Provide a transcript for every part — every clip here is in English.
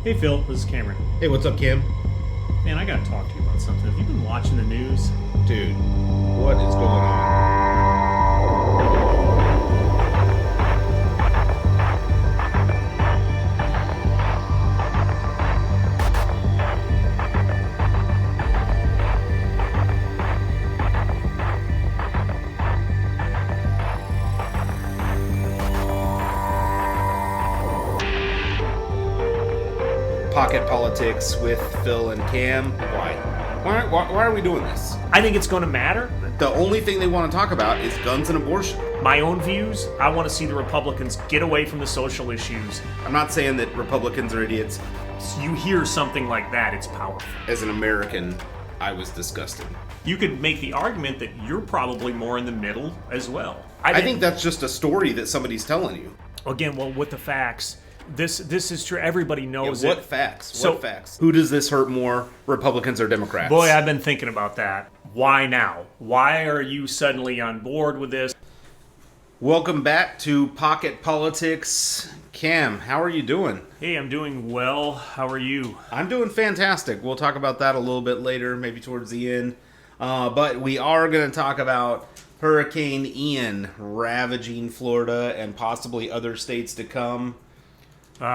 Hey Phil, this is Cameron. Hey, what's up, Kim? Man, I gotta talk to you about something. Have you been watching the news? Dude, what is going on? Pocket politics with Phill and Cam. Why? Why are we doing this? I think it's gonna matter. The only thing they want to talk about is guns and abortion. My own views, I want to see the Republicans get away from the social issues. I'm not saying that Republicans are idiots. You hear something like that, it's powerful. As an American, I was disgusted. You could make the argument that you're probably more in the middle as well. I think that's just a story that somebody's telling you. Again, well, with the facts, this is true. Everybody knows What it. facts? So- What facts? Who does this hurt more, Republicans or Democrats? Boy, I've been thinking about that. Why now? Why are you suddenly on board with this? Welcome back to Pocket Politics. Cam, how are you doing? Hey, I'm doing well. How are you? I'm doing fantastic. We'll talk about that a little bit later, maybe towards the end. But we are going to talk about Hurricane Ian ravaging Florida and possibly other states to come.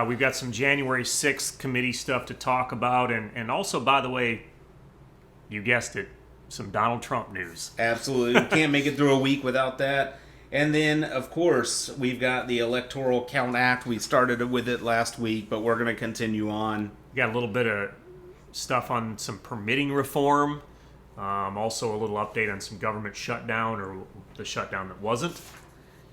We've got some January 6th committee stuff to talk about, and also, by the way, you guessed it, some Donald Trump news. Absolutely. We can't make it through a week without that. And then, of course, we've got the Electoral Count Act. We started with it last week, but we're going to continue on. We got a little bit of stuff on some permitting reform. Also, a little update on some government shutdown, or the shutdown that wasn't.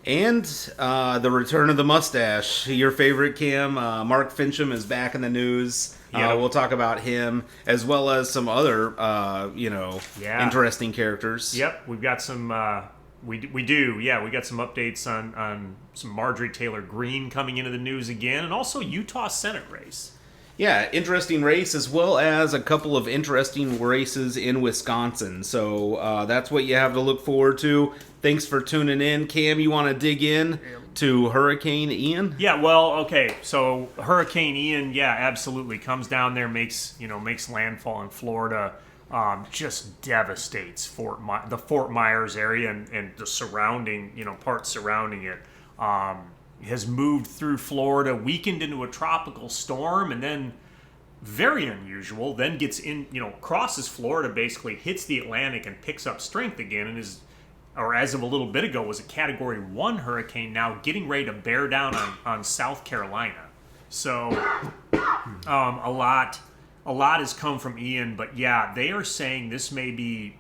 And the return of the mustache. Your favorite, Cam. Mark Fincham is back in the news. Yeah. We'll talk about him, as well as some other, interesting characters. Yep, we've got some... We do, yeah. We got some updates on some Marjorie Taylor Greene coming into the news again, and also Utah Senate race. Yeah, interesting race, as well as a couple of interesting races in Wisconsin. So that's what you have to look forward to. Thanks for tuning in. Cam, you want to dig in to Hurricane Ian? Yeah, well, okay. So Hurricane Ian, yeah, absolutely comes down there, makes landfall in Florida. Just devastates the Fort Myers area and the surrounding, parts surrounding it. Has moved through Florida, weakened into a tropical storm, and then, very unusual, then gets in, crosses Florida, basically hits the Atlantic and picks up strength again, and as of a little bit ago, was a Category 1 hurricane, now getting ready to bear down on South Carolina. So, a lot has come from Ian, but yeah, they are saying this may be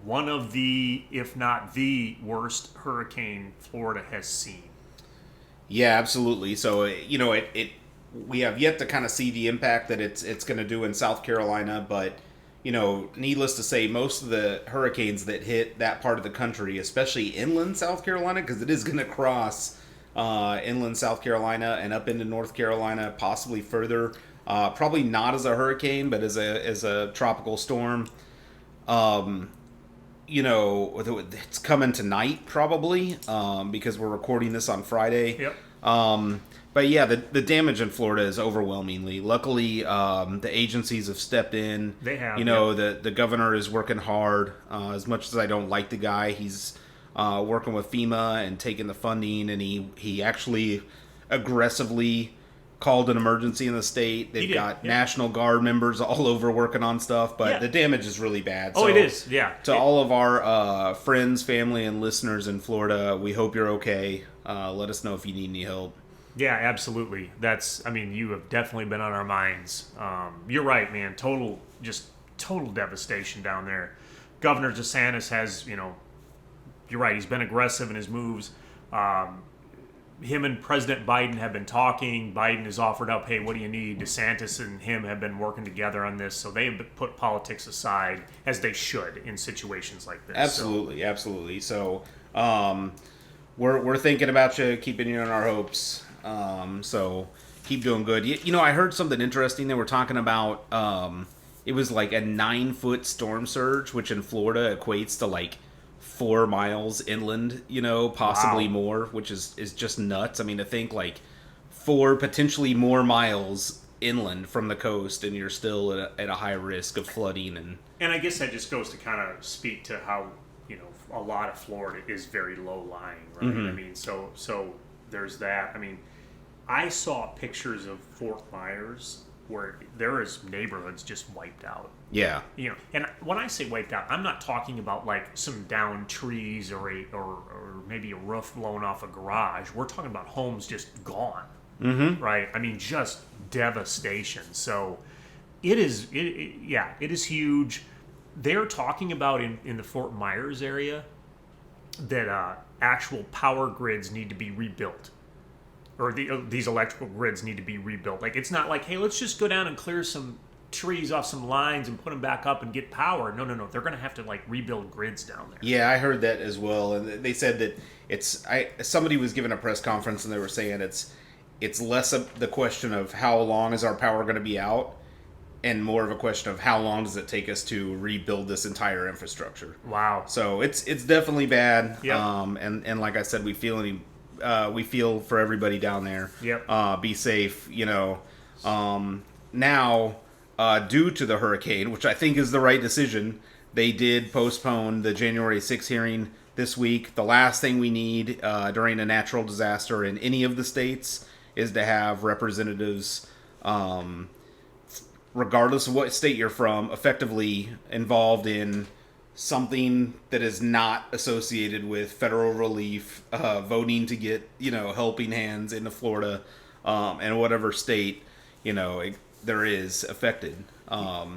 one of the, if not the worst hurricane Florida has seen. Yeah, absolutely. So, we have yet to kind of see the impact that it's going to do in South Carolina, but, needless to say, most of the hurricanes that hit that part of the country, especially inland South Carolina, because it is going to cross inland South Carolina and up into North Carolina, possibly further. Probably not as a hurricane, but as a tropical storm. It's coming tonight probably because we're recording this on Friday. Yep. But yeah, the damage in Florida is overwhelmingly. Luckily, the agencies have stepped in. They have. The governor is working hard. As much as I don't like the guy, he's working with FEMA and taking the funding, and he actually aggressively called an emergency in the state. They've got National Guard members all over working on stuff, but the damage is really bad. So, it is, yeah. To all of our friends, family, and listeners in Florida, we hope you're okay. Let us know if you need any help. Yeah, absolutely. You have definitely been on our minds. You're right, man. Total devastation down there. Governor DeSantis has, you're right, he's been aggressive in his moves. Him and President Biden have been talking. Biden has offered up, hey, what do you need? DeSantis and him have been working together on this, so they have put politics aside, as they should in situations like this. Absolutely. So we're thinking about you, keeping you in our hopes. So keep doing good. I heard something interesting. They were talking about it was like a 9-foot storm surge, which in Florida equates to like 4 miles inland, possibly more, which is just nuts. I mean, to think like 4 potentially more miles inland from the coast, and you're still at a high risk of flooding. And I guess that just goes to kind of speak to how, a lot of Florida is very low lying, right? Mm-hmm. I mean, so there's that. I mean, I saw pictures of Fort Myers where there is neighborhoods just wiped out. Yeah. And when I say wiped out, I'm not talking about like some downed trees or maybe a roof blown off a garage. We're talking about homes just gone. Mm-hmm. Right? I mean, just devastation. So it is huge. They're talking about in the Fort Myers area that actual power grids need to be rebuilt, or these electrical grids need to be rebuilt. Like, it's not like, hey, let's just go down and clear some trees off some lines and put them back up and get power. No. They're going to have to like rebuild grids down there. Yeah, I heard that as well. And they said that somebody was giving a press conference and they were saying it's less of the question of how long is our power going to be out, and more of a question of how long does it take us to rebuild this entire infrastructure. Wow. So it's definitely bad. Yep. And like I said, we feel for everybody down there. Yep. Be safe. Now, due to the hurricane, which I think is the right decision, they did postpone the January 6th hearing this week. The last thing we need during a natural disaster in any of the states is to have representatives, regardless of what state you're from, effectively involved in something that is not associated with federal relief, voting to get, helping hands into Florida, and whatever state, there is affected.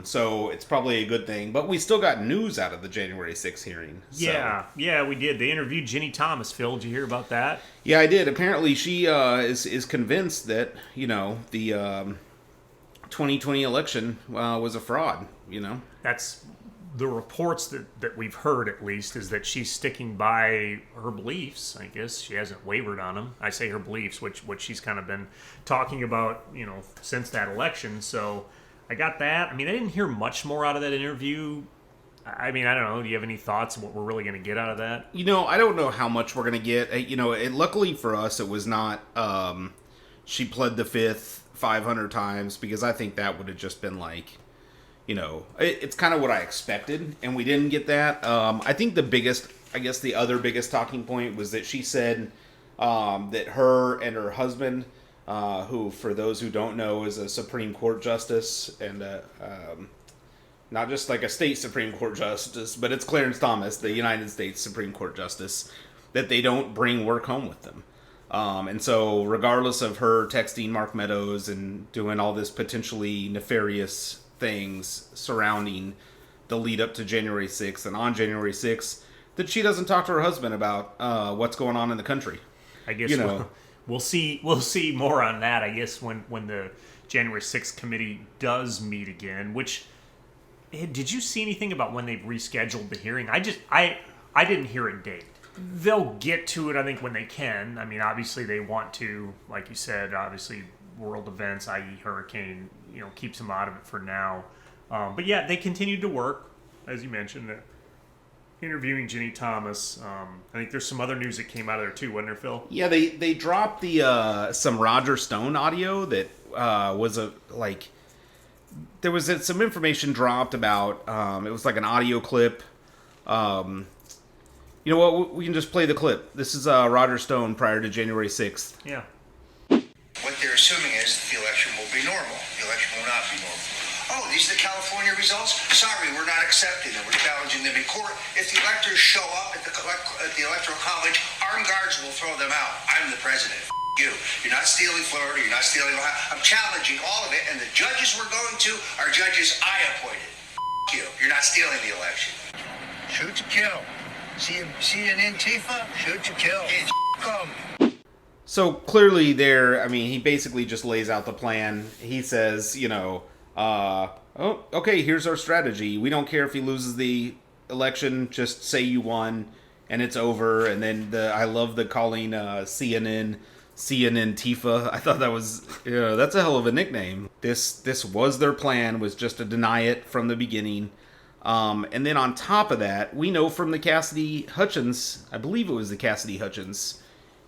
So it's probably a good thing. But we still got news out of the January 6th hearing. So. Yeah, we did. They interviewed Ginny Thomas. Phil, did you hear about that? Yeah, I did. Apparently she is convinced that, the 2020 election was a fraud, That's the reports that we've heard, at least, is that she's sticking by her beliefs. I guess she hasn't wavered on them. I say her beliefs, which she's kind of been talking about, since that election. So I got that. I mean, I didn't hear much more out of that interview. I mean, I don't know. Do you have any thoughts on what we're really going to get out of that? I don't know how much we're going to get. Luckily for us, it was not she pled the fifth 500 times, because I think that would have just been like, it's kind of what I expected, and we didn't get that. I think the other biggest talking point was that she said that her and her husband, who, for those who don't know, is a Supreme Court justice, and not just like a state Supreme Court justice, but it's Clarence Thomas, the United States Supreme Court justice, that they don't bring work home with them. And so regardless of her texting Mark Meadows and doing all this potentially nefarious things surrounding the lead up to January 6th and on January 6th, that she doesn't talk to her husband about what's going on in the country. I guess we'll see more on that, I guess, when the January 6th committee does meet again. Which, did you see anything about when they've rescheduled the hearing? I didn't hear a date. They'll get to it, I think, when they can. I mean, obviously they want to, like you said, obviously world events, i.e. hurricane, keeps them out of it for now. But yeah, they continued to work, as you mentioned, interviewing Ginny Thomas. I think there's some other news that came out of there too, wasn't there, Phil? Yeah, they dropped the some Roger Stone audio that was there was some information dropped about, it was like an audio clip. You know what? We can just play the clip. This is Roger Stone prior to January 6th. Yeah. What they're assuming is that the election will be normal. The election will not be normal. Oh, these are the California results? Sorry, we're not accepting them. We're challenging them in court. If the electors show up at the Electoral College, armed guards will throw them out. I'm the president. You. You're not stealing Florida. You're not stealing Ohio. I'm challenging all of it, and the judges we're going to are judges I appointed. You. You're not stealing the election. Shoot to kill. See an Antifa? Shoot to kill. Come. So clearly he basically just lays out the plan. He says, okay, here's our strategy. We don't care if he loses the election, just say you won and it's over. And then I love the calling CNN Tifa. I thought that was, that's a hell of a nickname. This was their plan, was just to deny it from the beginning. And then on top of that, we know from the Cassidy Hutchins, I believe it was the Cassidy Hutchins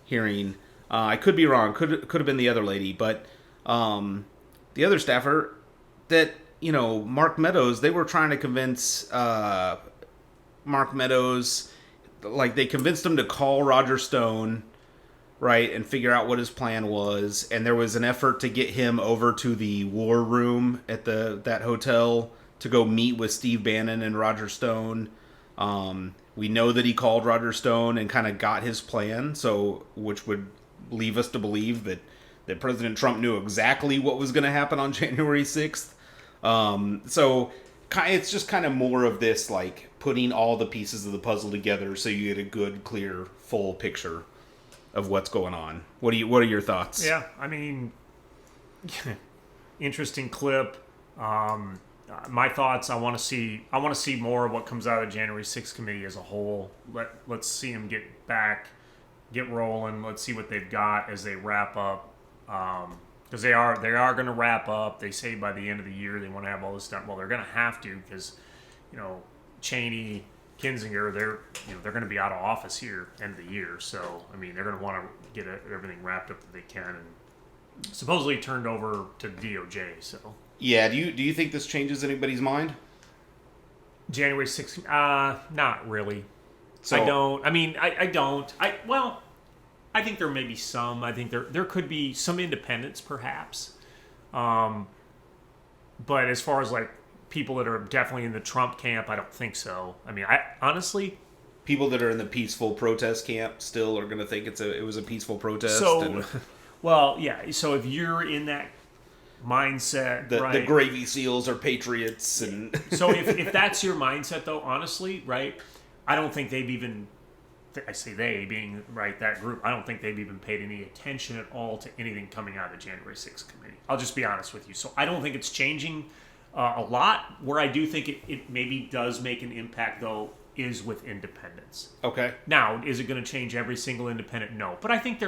hearing, I could be wrong, could have been the other lady, but the other staffer, that, Mark Meadows, they were trying to convince Mark Meadows, like they convinced him to call Roger Stone, right, and figure out what his plan was. And there was an effort to get him over to the war room at that hotel to go meet with Steve Bannon and Roger Stone. We know that he called Roger Stone and kind of got his plan, which would leave us to believe that President Trump knew exactly what was going to happen on January 6th. So it's just kind of more of this, like, putting all the pieces of the puzzle together so you get a good, clear, full picture of what's going on. What are your thoughts? Yeah, I mean, interesting clip. My thoughts, I want to see more of what comes out of the January 6th committee as a whole. Let's see them get rolling. Let's see what they've got as they wrap up. Because they are going to wrap up. They say by the end of the year they want to have all this done. Well, they're going to have to, because Cheney, Kinzinger, they're going to be out of office here end of the year. So I mean, they're going to want to get everything wrapped up that they can, and supposedly turned over to DOJ. So yeah, do you think this changes anybody's mind? January 6th? Not really. So, I don't. I mean, I don't. I think there may be some. I think there could be some independents, perhaps. But as far as, like, people that are definitely in the Trump camp, I don't think so. I mean, honestly, people that are in the peaceful protest camp still are going to think it was a peaceful protest. So, well, yeah. So if you're in that mindset, right? The Gravy Seals are patriots, and so if that's your mindset, though, honestly, right? I don't think they've even. I say they being right that group. I don't think they've even paid any attention at all to anything coming out of the January 6th committee. I'll just be honest with you. So I don't think it's changing a lot. Where I do think it maybe does make an impact, though, is with independents. Okay. Now, is it going to change every single independent? No. But I think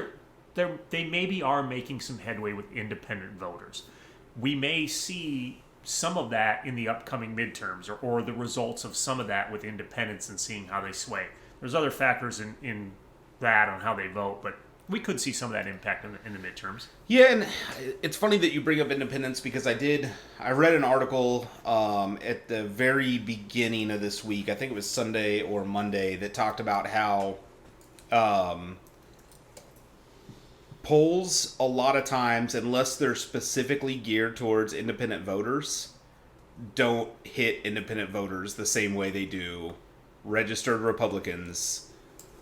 they maybe are making some headway with independent voters. We may see some of that in the upcoming midterms, or the results of some of that with independents and seeing how they sway. There's other factors in that on how they vote, but we could see some of that impact in the midterms. Yeah, and it's funny that you bring up independence, because I read an article at the very beginning of this week, I think it was Sunday or Monday, that talked about how polls, a lot of times, unless they're specifically geared towards independent voters, don't hit independent voters the same way they do registered Republicans,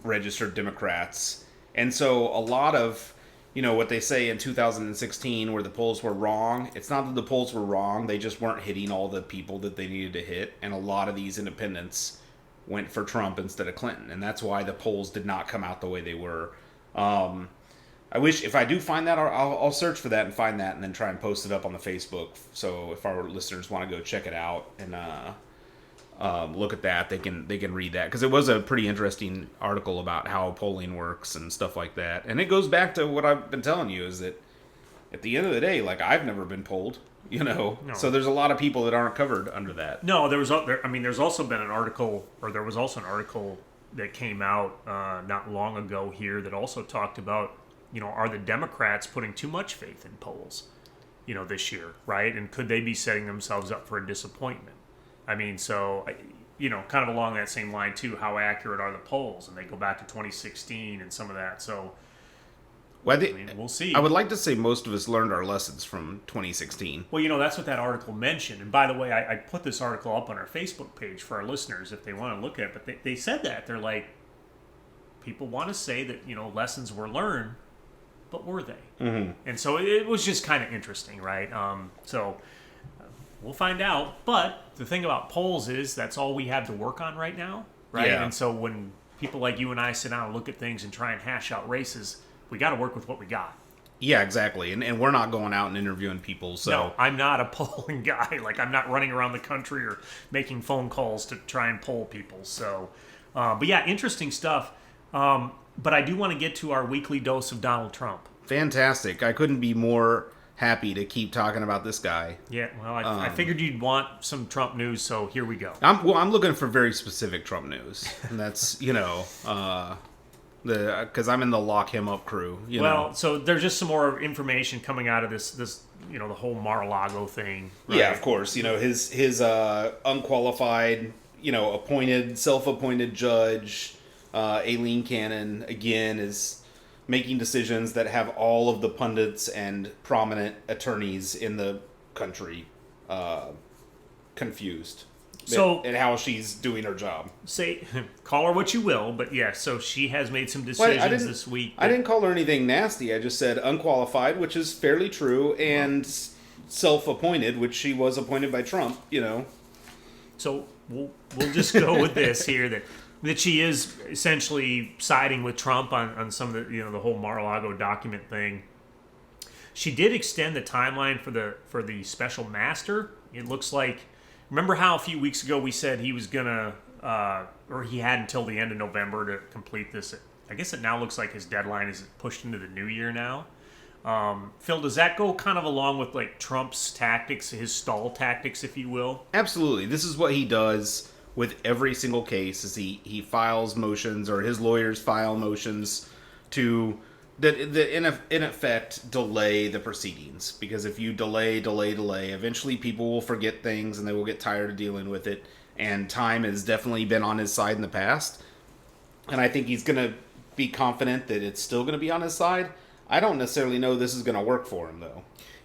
registered Democrats. And so a lot of, what they say in 2016 where the polls were wrong, it's not that the polls were wrong, they just weren't hitting all the people that they needed to hit. And a lot of these independents went for Trump instead of Clinton. And that's why the polls did not come out the way they were. I wish, if I do find that, I'll search for that and find that and then try and post it up on the Facebook. So if our listeners want to go check it out and look at that, they can read that, because it was a pretty interesting article about how polling works and stuff like that. And it goes back to what I've been telling you, is that at the end of the day, like, I've never been polled, No. So there's a lot of people that aren't covered under that. No, there's also been an article, or there was also an article that came out not long ago here that also talked about, are the Democrats putting too much faith in polls, this year, right? And could they be setting themselves up for a disappointment? I mean, so, kind of along that same line, too, how accurate are the polls? And they go back to 2016 and some of that. So, well, we'll see. I would like to say most of us learned our lessons from 2016. Well, that's what that article mentioned. And by the way, I put this article up on our Facebook page for our listeners if they want to look at it. But they said that. They're like, people want to say that, lessons were learned, but were they? Mm-hmm. And so it was just kind of interesting, right? We'll find out. But the thing about polls is that's all we have to work on right now, right? Yeah. And so when people like you and I sit down and look at things and try and hash out races, we got to work with what we got. Yeah, exactly. And we're not going out and interviewing people. So no, I'm not a polling guy. Like, I'm not running around the country or making phone calls to try and poll people. So, but yeah, interesting stuff. But I do want to get to our weekly dose of Donald Trump. Fantastic. I couldn't be more happy to keep talking about this guy. Yeah, well, I figured you'd want some Trump news, so here we go. I'm looking for very specific Trump news. And that's, Because I'm in the lock him up crew. Well, so there's just some more information coming out of this the whole Mar-a-Lago thing. Right? Yeah, of course. His unqualified, self-appointed judge, Aileen Cannon, again, is making decisions that have all of the pundits and prominent attorneys in the country confused. So, and how she's doing her job. Call her what you will, but yeah, so she has made some decisions this week. I didn't call her anything nasty. I just said unqualified, which is fairly true, and self-appointed, which she was appointed by Trump, So we'll just go with this here, that she is essentially siding with Trump on some of the the whole Mar-a-Lago document thing. She did extend the timeline for the special master. It looks like, remember how a few weeks ago we said he was gonna or he had until the end of November to complete this. I guess it now looks like his deadline is pushed into the new year now. Phil, does that go kind of along with like Trump's tactics, his stall tactics, if you will? Absolutely. This is what he does with every single case, is he files motions, or his lawyers file motions to that in effect delay the proceedings. Because if you delay, eventually people will forget things and they will get tired of dealing with it. And time has definitely been on his side in the past. And I think he's going to be confident that it's still going to be on his side. I don't necessarily know this is going to work for him, though.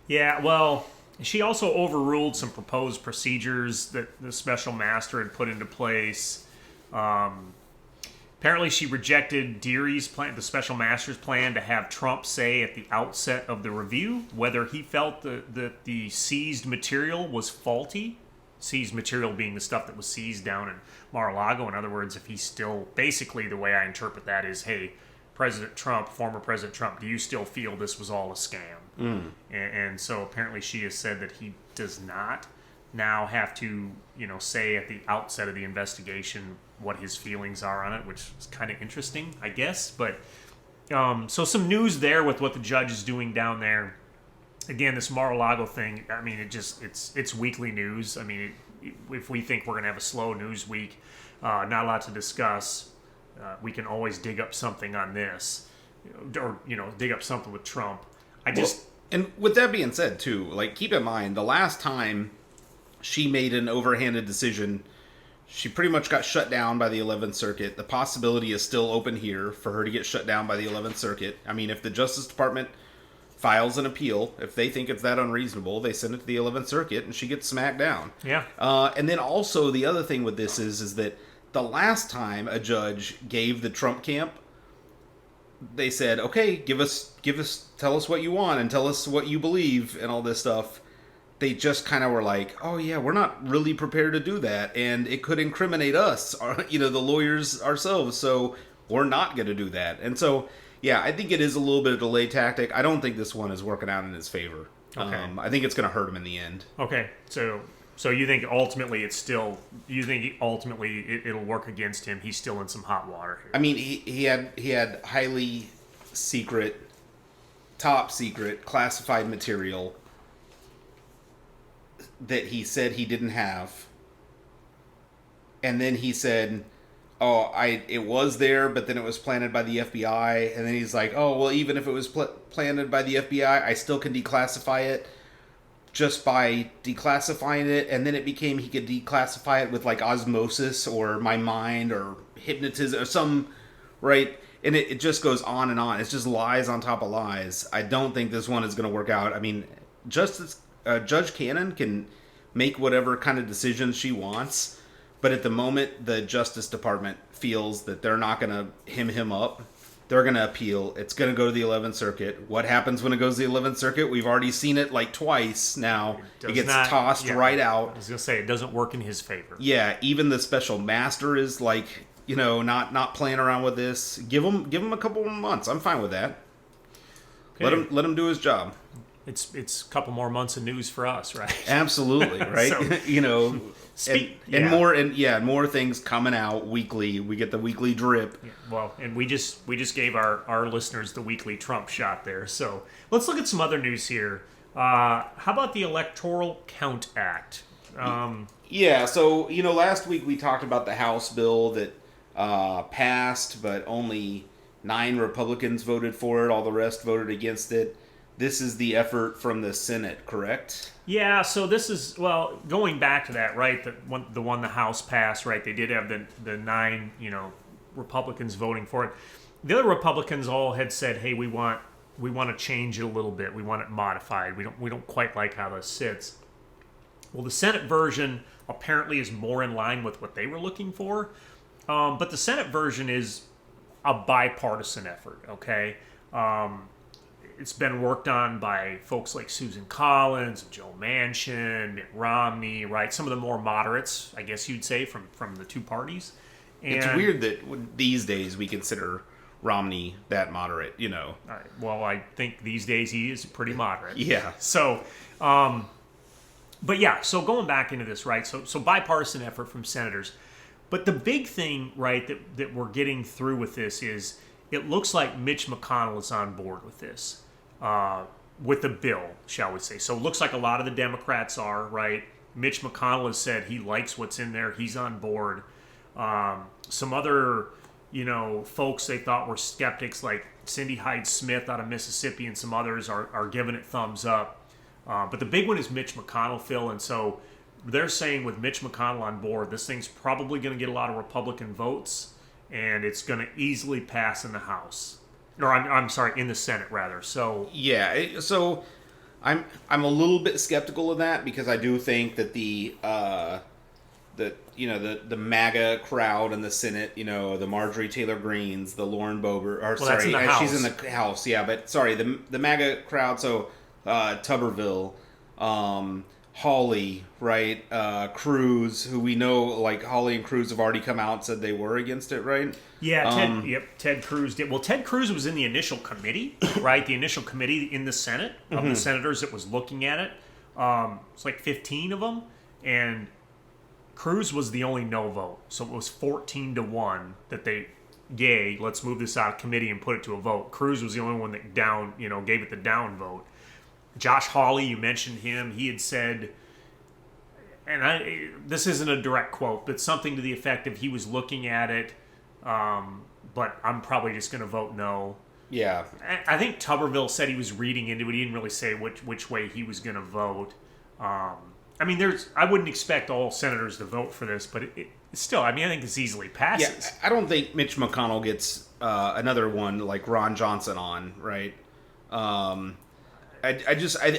Yeah, well, she also overruled some proposed procedures that the special master had put into place. Apparently, she rejected Deary's plan, the special master's plan, to have Trump say at the outset of the review whether he felt that the seized material was faulty. Seized material being the stuff that was seized down in Mar-a-Lago. In other words, if he's still, basically the way I interpret that is, hey, President Trump, former President Trump, do you still feel this was all a scam? And so apparently she has said that he does not now have to, say at the outset of the investigation what his feelings are on it, which is kind of interesting, I guess. But so some news there with what the judge is doing down there. Again, this Mar-a-Lago thing, I mean, it's weekly news. I mean, if we think we're going to have a slow news week, not a lot to discuss, we can always dig up something on this, or, dig up something with Trump. And with that being said, too, like, keep in mind, the last time she made an overhanded decision, she pretty much got shut down by the 11th Circuit. The possibility is still open here for her to get shut down by the 11th Circuit. I mean, if the Justice Department files an appeal, if they think it's that unreasonable, they send it to the 11th Circuit and she gets smacked down. Yeah. And then also the other thing with this is that the last time a judge gave the Trump camp, they said, okay, tell us what you want and tell us what you believe and all this stuff. They just kind of were like, oh yeah, we're not really prepared to do that, and it could incriminate us, the lawyers ourselves, so we're not going to do that. And so, yeah, I think it is a little bit of a delay tactic. I don't think this one is working out in his favor. Okay. I think it's going to hurt him in the end. Okay, so you think ultimately it'll work against him? He's still in some hot water here. I mean, he had highly secret, top secret, classified material that he said he didn't have, and then he said, it was there, but then it was planted by the FBI, and then he's like, oh, well, even if it was planted by the FBI, I still can declassify it just by declassifying it, and then it became he could declassify it with, like, osmosis, or my mind, or hypnotism, or some, right? And it just goes on and on. It's just lies on top of lies. I don't think this one is going to work out. I mean, Judge Cannon can make whatever kind of decisions she wants, but at the moment the Justice Department feels that they're not going to him up, they're going to appeal. It's going to go to the 11th Circuit. What happens when it goes to the 11th Circuit? We've already seen it like twice now. It gets tossed right out. I was going to say, it doesn't work in his favor. Yeah, even the special master is like, not playing around with this. Give him a couple more months. I'm fine with that. Okay. Let him do his job. It's a couple more months of news for us, right? Absolutely, right? More things coming out weekly. We get the weekly drip. Yeah, well, and we just gave our listeners the weekly Trump shot there. So let's look at some other news here. How about the Electoral Count Act? So last week we talked about the House bill that passed, but only 9 Republicans voted for it. All the rest voted against it. This is the effort from the Senate, correct? Yeah, so this is, well, going back to that, right? The one the House passed, right? They did have the 9, Republicans voting for it. The other Republicans all had said, "Hey, we want to change it a little bit. We want it modified. We don't quite like how this sits." Well, the Senate version apparently is more in line with what they were looking for, but the Senate version is a bipartisan effort. Okay. It's been worked on by folks like Susan Collins, Joe Manchin, Mitt Romney, right? Some of the more moderates, I guess you'd say, from the two parties. And It's weird that these days we consider Romney that moderate, well, I think these days he is pretty moderate. Yeah. So, but yeah, so going back into this, right? So bipartisan effort from senators. But the big thing, right, that we're getting through with this is it looks like Mitch McConnell is on board with this, with the bill, shall we say. So it looks like a lot of the Democrats are, right? Mitch McConnell has said he likes what's in there. He's on board. Some other, folks they thought were skeptics like Cindy Hyde-Smith out of Mississippi and some others are giving it thumbs up. But the big one is Mitch McConnell, Phil. And so they're saying with Mitch McConnell on board, this thing's probably going to get a lot of Republican votes, and it's going to easily pass in the House. Or I'm sorry, in the Senate rather. So yeah, so I'm a little bit skeptical of that because I do think that the MAGA crowd in the Senate, the Marjorie Taylor Greenes, the Lauren Boebert, or Well, that's in the House. she's in the House, yeah, but sorry, the MAGA crowd, so Tuberville, Hawley, right, Cruz, who we know, like Hawley and Cruz have already come out and said they were against it, right? yeah, Ted Cruz did. Well, Ted Cruz was in the initial committee, right? The initial committee in the Senate of the senators that was looking at it. It's like 15 of them, and Cruz was the only no vote. So it was 14-1 that they, yay, let's move this out of committee and put it to a vote. Cruz was the only one that gave it the down vote. Josh Hawley, you mentioned him. He had said, and this isn't a direct quote, but something to the effect of he was looking at it, but I'm probably just going to vote no. Yeah. I think Tuberville said he was reading into it. He didn't really say which way he was going to vote. I wouldn't expect all senators to vote for this, but it still, I think this easily passes. Yeah, I don't think Mitch McConnell gets another one like Ron Johnson on, right? I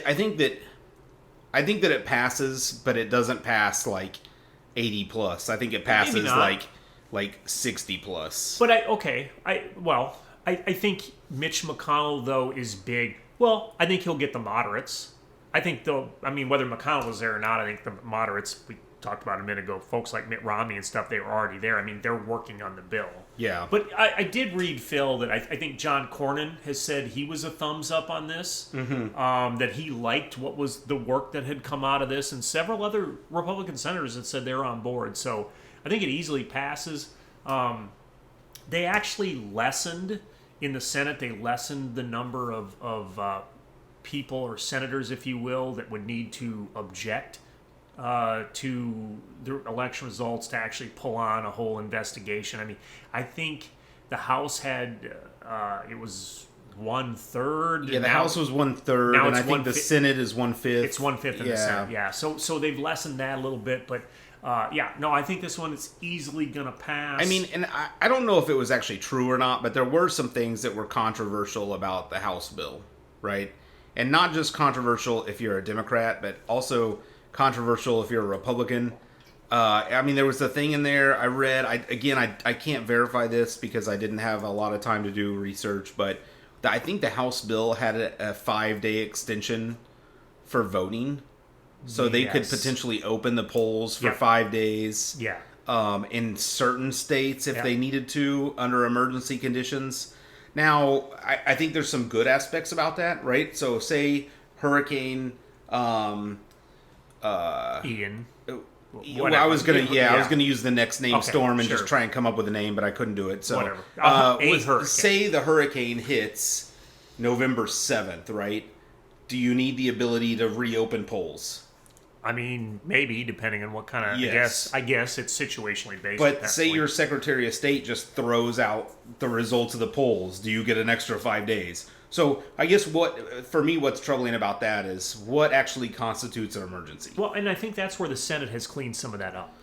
think that it passes, but it doesn't pass like 80 plus. I think it passes like 60 plus. But I think Mitch McConnell though is big. Well, I think he'll get the moderates. I think whether McConnell was there or not, I think the moderates, we talked about a minute ago, folks like Mitt Romney and stuff, they were already there. They're working on the bill. Yeah. But I did read, Phil, that I think John Cornyn has said he was a thumbs up on this, that he liked what was the work that had come out of this, and several other Republican senators had said they're on board. So I think it easily passes. They actually lessened, in the Senate, the number of people or senators, if you will, that would need to object to the election results to actually pull on a whole investigation. I think the House had it was 1/3. Yeah, the House was 1/3, and I think the Senate is 1/5. It's 1/5 in the Senate. Yeah, so they've lessened that a little bit, but I think this one is easily gonna pass. And I don't know if it was actually true or not, but there were some things that were controversial about the House bill, right? And not just controversial if you're a Democrat, but also controversial if you're a Republican. There was a thing in there I read. I can't verify this because I didn't have a lot of time to do research, but I think the House bill had a 5-day extension for voting. So they could potentially open the polls for 5 days. Yeah. In certain states if they needed to under emergency conditions. Now, I think there's some good aspects about that, right? So say Hurricane Ian. I was gonna use the next name, Storm, and just try and come up with a name, but I couldn't do it. So whatever. Say the hurricane hits November 7th, right? Do you need the ability to reopen polls? I mean, maybe, depending on what kind of... Yes. I guess it's situationally based at But that say point. your Secretary of State just throws out the results of the polls. Do you get an extra 5 days? So I guess for me, what's troubling about that is what actually constitutes an emergency. Well, and I think that's where the Senate has cleaned some of that up.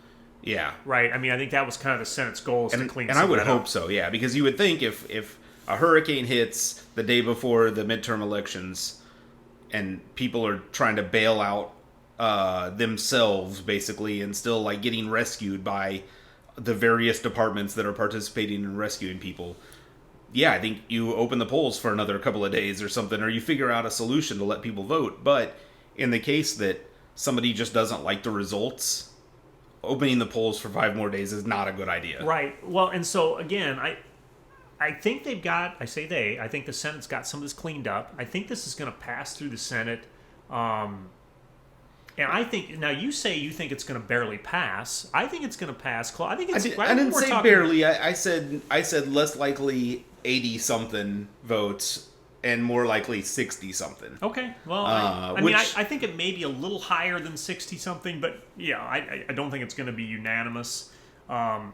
Yeah. Right? I mean, I think that was kind of the Senate's goal, is to clean And some I would of that hope up. so, yeah, because you would think if a hurricane hits the day before the midterm elections and people are trying to bail out themselves, basically, and still like getting rescued by the various departments that are participating in rescuing people, yeah, I think you open the polls for another couple of days or something, or you figure out a solution to let people vote. But in the case that somebody just doesn't like the results, opening the polls for 5 more days is not a good idea. Right. Well, and so, again, I think they've got... I think the Senate's got some of this cleaned up. I think this is going to pass through the Senate. And I think... Now, you say you think it's going to barely pass. I think it's going to pass. I think it's... I didn't say barely. I said less likely 80-something votes and more likely 60-something. Okay, well, I think it may be a little higher than 60-something, but yeah, I don't think it's going to be unanimous. And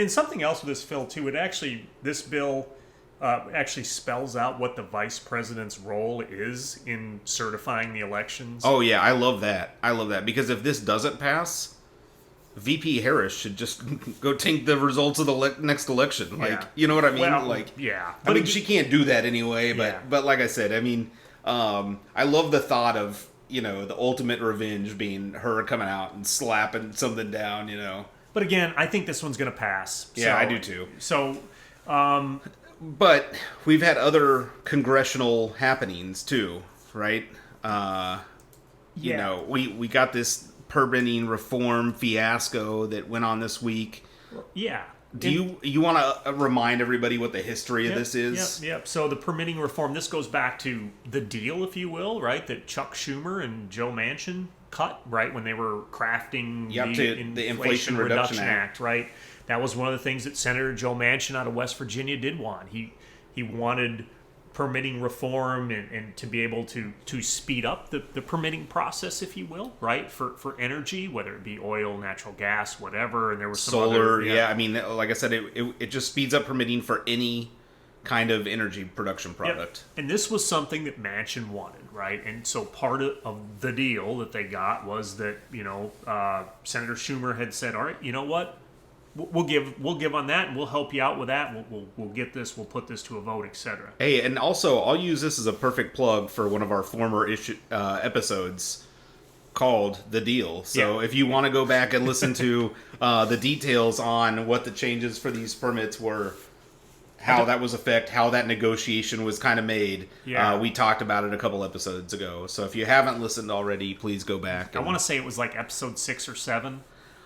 something else with this, Phil, too, this bill actually spells out what the vice president's role is in certifying the elections. Oh, yeah, I love that. Because if this doesn't pass, VP Harris should just go tank the results of the next election. Like, you know what I mean? Well, yeah. I mean, she can't do that anyway, but like I said, I mean, I love the thought of, the ultimate revenge being her coming out and slapping something down, But again, I think this one's going to pass. Yeah, I do too. So, but we've had other congressional happenings too, right? We got this permitting reform fiasco that went on this week. Yeah. Do you want to remind everybody what the history of this is? Yep. So the permitting reform, this goes back to the deal, if you will, right? That Chuck Schumer and Joe Manchin cut, right, when they were crafting the Inflation Reduction Act, right? That was one of the things that Senator Joe Manchin out of West Virginia did want. He wanted permitting reform and to be able to speed up the permitting process, if you will, right, for energy, whether it be oil, natural gas, whatever. And there was some solar. other, I mean, like I said, it just speeds up permitting for any kind of energy production product. Yep. And this was something that Manchin wanted, right? And so part of the deal that they got was that Senator Schumer had said, all right, you know what? We'll give on that, and we'll help you out with that. We'll get this. We'll put this to a vote, etc. Hey, and also I'll use this as a perfect plug for one of our former episodes called "The Deal." So if you want to go back and listen to the details on what the changes for these permits were, how that was how that negotiation was kind of made, we talked about it a couple episodes ago. So if you haven't listened already, please go back. I want to say it was like episode 6 or 7.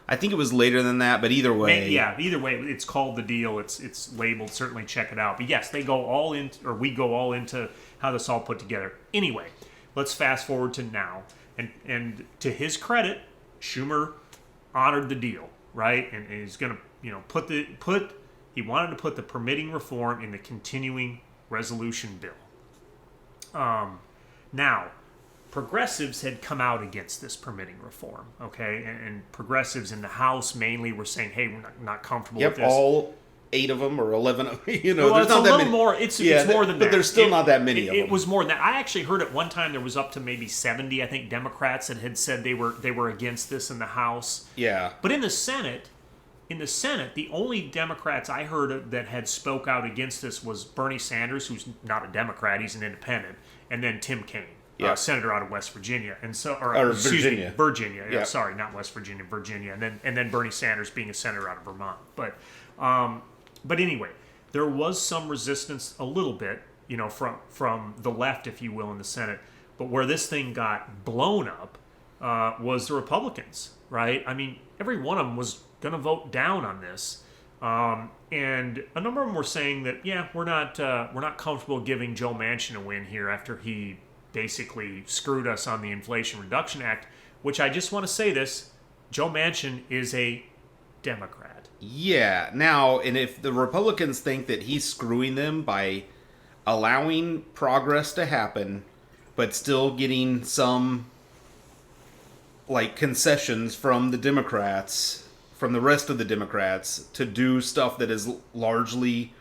I think it was later than that, but either way. Either way, it's called The Deal. It's labeled. Certainly check it out. But yes, we go all into how this all put together. Anyway, let's fast forward to now. And to his credit, Schumer honored the deal, right? And he's going to, he wanted to put the permitting reform in the continuing resolution bill. Now, progressives had come out against this permitting reform, okay? And progressives in the House mainly were saying, hey, we're not comfortable with this. All 8 of them or 11 of them, well, there's it's not a that little many. more. It's more than that. But there's still not that many of them. It was more than that. I actually heard at one time there was up to maybe 70, I think, Democrats that had said they were against this in the House. Yeah. But in the Senate, the only Democrats I heard that had spoke out against this was Bernie Sanders, who's not a Democrat, he's an independent, and then Tim Kaine. Senator out of West Virginia, and so Virginia. Virginia. Yeah, sorry, not West Virginia, Virginia, and then Bernie Sanders being a senator out of Vermont. But anyway, there was some resistance, a little bit, from the left, if you will, in the Senate. But where this thing got blown up was the Republicans, right? I mean, every one of them was going to vote down on this, and a number of them were saying that, we're not comfortable giving Joe Manchin a win here after he basically screwed us on the Inflation Reduction Act, which I just want to say this, Joe Manchin is a Democrat. Yeah. Now, and if the Republicans think that he's screwing them by allowing progress to happen, but still getting some like concessions from the Democrats, from the rest of the Democrats, to do stuff that is largely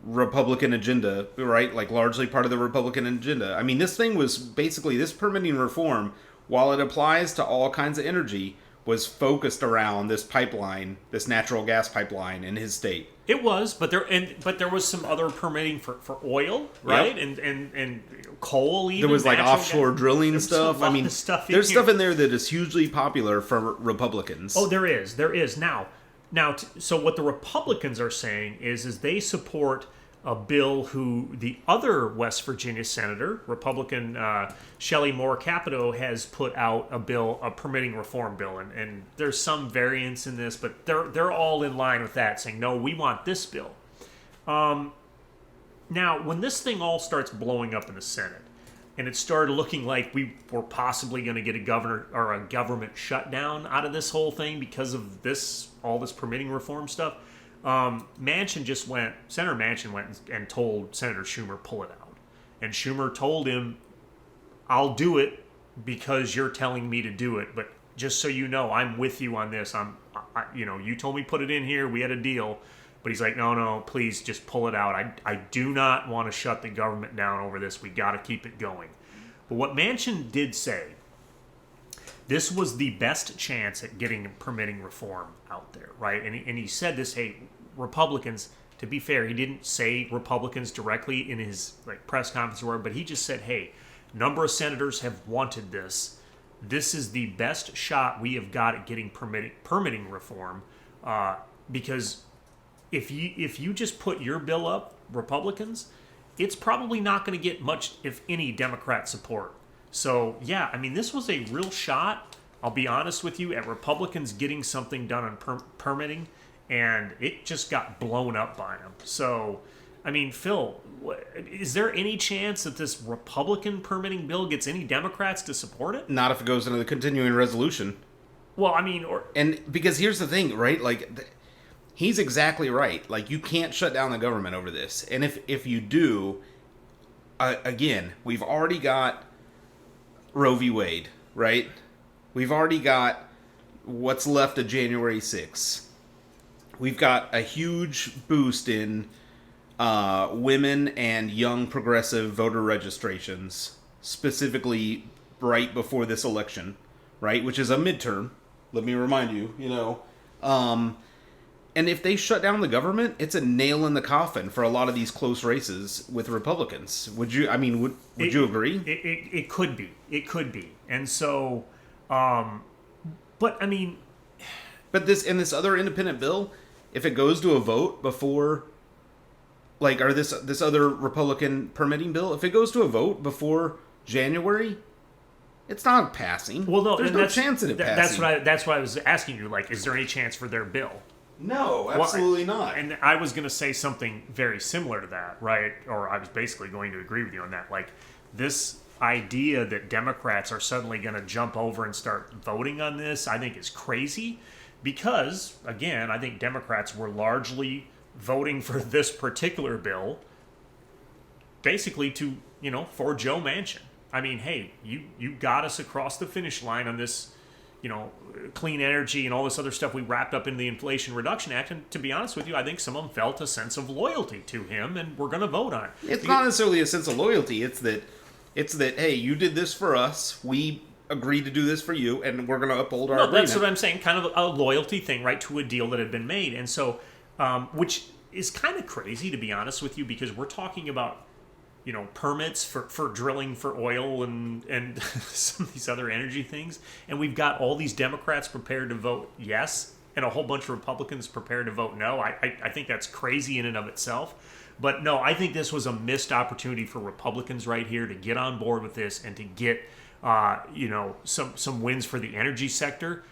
Republican agenda, right? Like largely part of the Republican agenda. I mean, this thing was basically, this permitting reform, while it applies to all kinds of energy, was focused around this pipeline, this natural gas pipeline in his state. It was, but there was some other permitting for oil, right? Yep. And coal. Even There was like natural offshore gas. drilling There's stuff. a lot I mean, of stuff in there's here. stuff in there that is hugely popular for Republicans. Oh, there is now. So what the Republicans are saying is they support a bill who the other West Virginia senator, Republican Shelley Moore Capito, has put out a bill, a permitting reform bill, and there's some variance in this, but they're all in line with that, saying no, we want this bill. Now, when this thing all starts blowing up in the Senate, and it started looking like we were possibly going to get a government shutdown out of this whole thing because of all this permitting reform stuff. Senator Manchin went and told Senator Schumer, pull it out. And Schumer told him, I'll do it because you're telling me to do it, but just so you know, I'm with you on this. You told me put it in here, we had a deal. But he's like, no, please just pull it out. I do not want to shut the government down over this. We got to keep it going. But what Manchin did say, this was the best chance at getting permitting reform out there, right? And he said this, hey, Republicans, to be fair, he didn't say Republicans directly in his press conference or whatever, but he just said, hey, number of senators have wanted this. This is the best shot we have got at getting permitting reform because if you just put your bill up, Republicans, it's probably not going to get much, if any, Democrat support. So, yeah, I mean, this was a real shot, I'll be honest with you, at Republicans getting something done on permitting, and it just got blown up by them. So, I mean, Phil, is there any chance that this Republican permitting bill gets any Democrats to support it? Not if it goes into the continuing resolution. Well, I mean, and because here's the thing, right? He's exactly right. Like, you can't shut down the government over this. And if you do, again, we've already got Roe v. Wade, right? We've already got what's left of January 6th. We've got a huge boost in women and young progressive voter registrations, specifically right before this election, right? Which is a midterm. Let me remind you, and if they shut down the government, it's a nail in the coffin for a lot of these close races with Republicans. Would you? I mean, would you agree? It could be, and so, but I mean, but this other independent bill, if it goes to a vote before, or this other Republican permitting bill, if it goes to a vote before January, it's not passing. Well, no, there's no chance of it passing. That's why I was asking you. Is there any chance for their bill? No, absolutely not. And I was going to say something very similar to that, right? Or I was basically going to agree with you on that. This idea that Democrats are suddenly going to jump over and start voting on this, I think is crazy because, again, I think Democrats were largely voting for this particular bill basically for Joe Manchin. I mean, hey, you got us across the finish line on this, clean energy and all this other stuff we wrapped up in the Inflation Reduction Act. And to be honest with you, I think some of them felt a sense of loyalty to him, and we're going to vote on it. It's not necessarily a sense of loyalty. It's that, hey, you did this for us. We agreed to do this for you, and we're going to uphold our agreement. That's what I'm saying. Kind of a loyalty thing, right, to a deal that had been made. And so, which is kind of crazy, to be honest with you, because we're talking about permits for drilling for oil and some of these other energy things. And we've got all these Democrats prepared to vote yes and a whole bunch of Republicans prepared to vote no. I think that's crazy in and of itself. But no, I think this was a missed opportunity for Republicans right here to get on board with this and to get, some wins for the energy sector.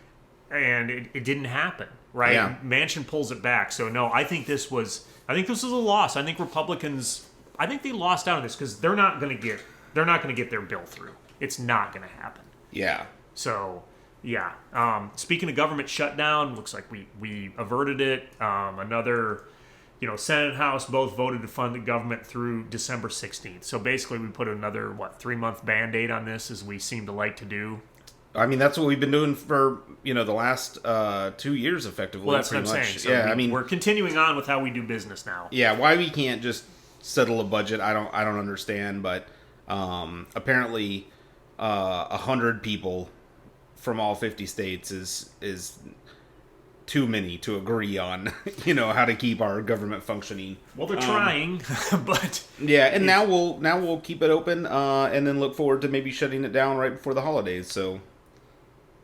And it didn't happen, right? Yeah. Manchin pulls it back. So no, I think this was a loss. I think Republicans, they lost out on this because they're not going to get their bill through. It's not going to happen. Yeah. So, yeah. Speaking of government shutdown, looks like we averted it. Another, Senate and House both voted to fund the government through December 16th. So basically, we put another 3-month Band-Aid on this, as we seem to like to do. I mean, that's what we've been doing for, the last 2 years, effectively. Well, that's what I'm pretty saying. much. So Yeah, I mean, we're continuing on with how we do business now. yeah, why we can't just settle a budget, I don't understand. But apparently, 100 people from all 50 states is too many to agree on, how to keep our government functioning. Well, they're trying, but yeah, and now we'll keep it open, and then look forward to maybe shutting it down right before the holidays. So,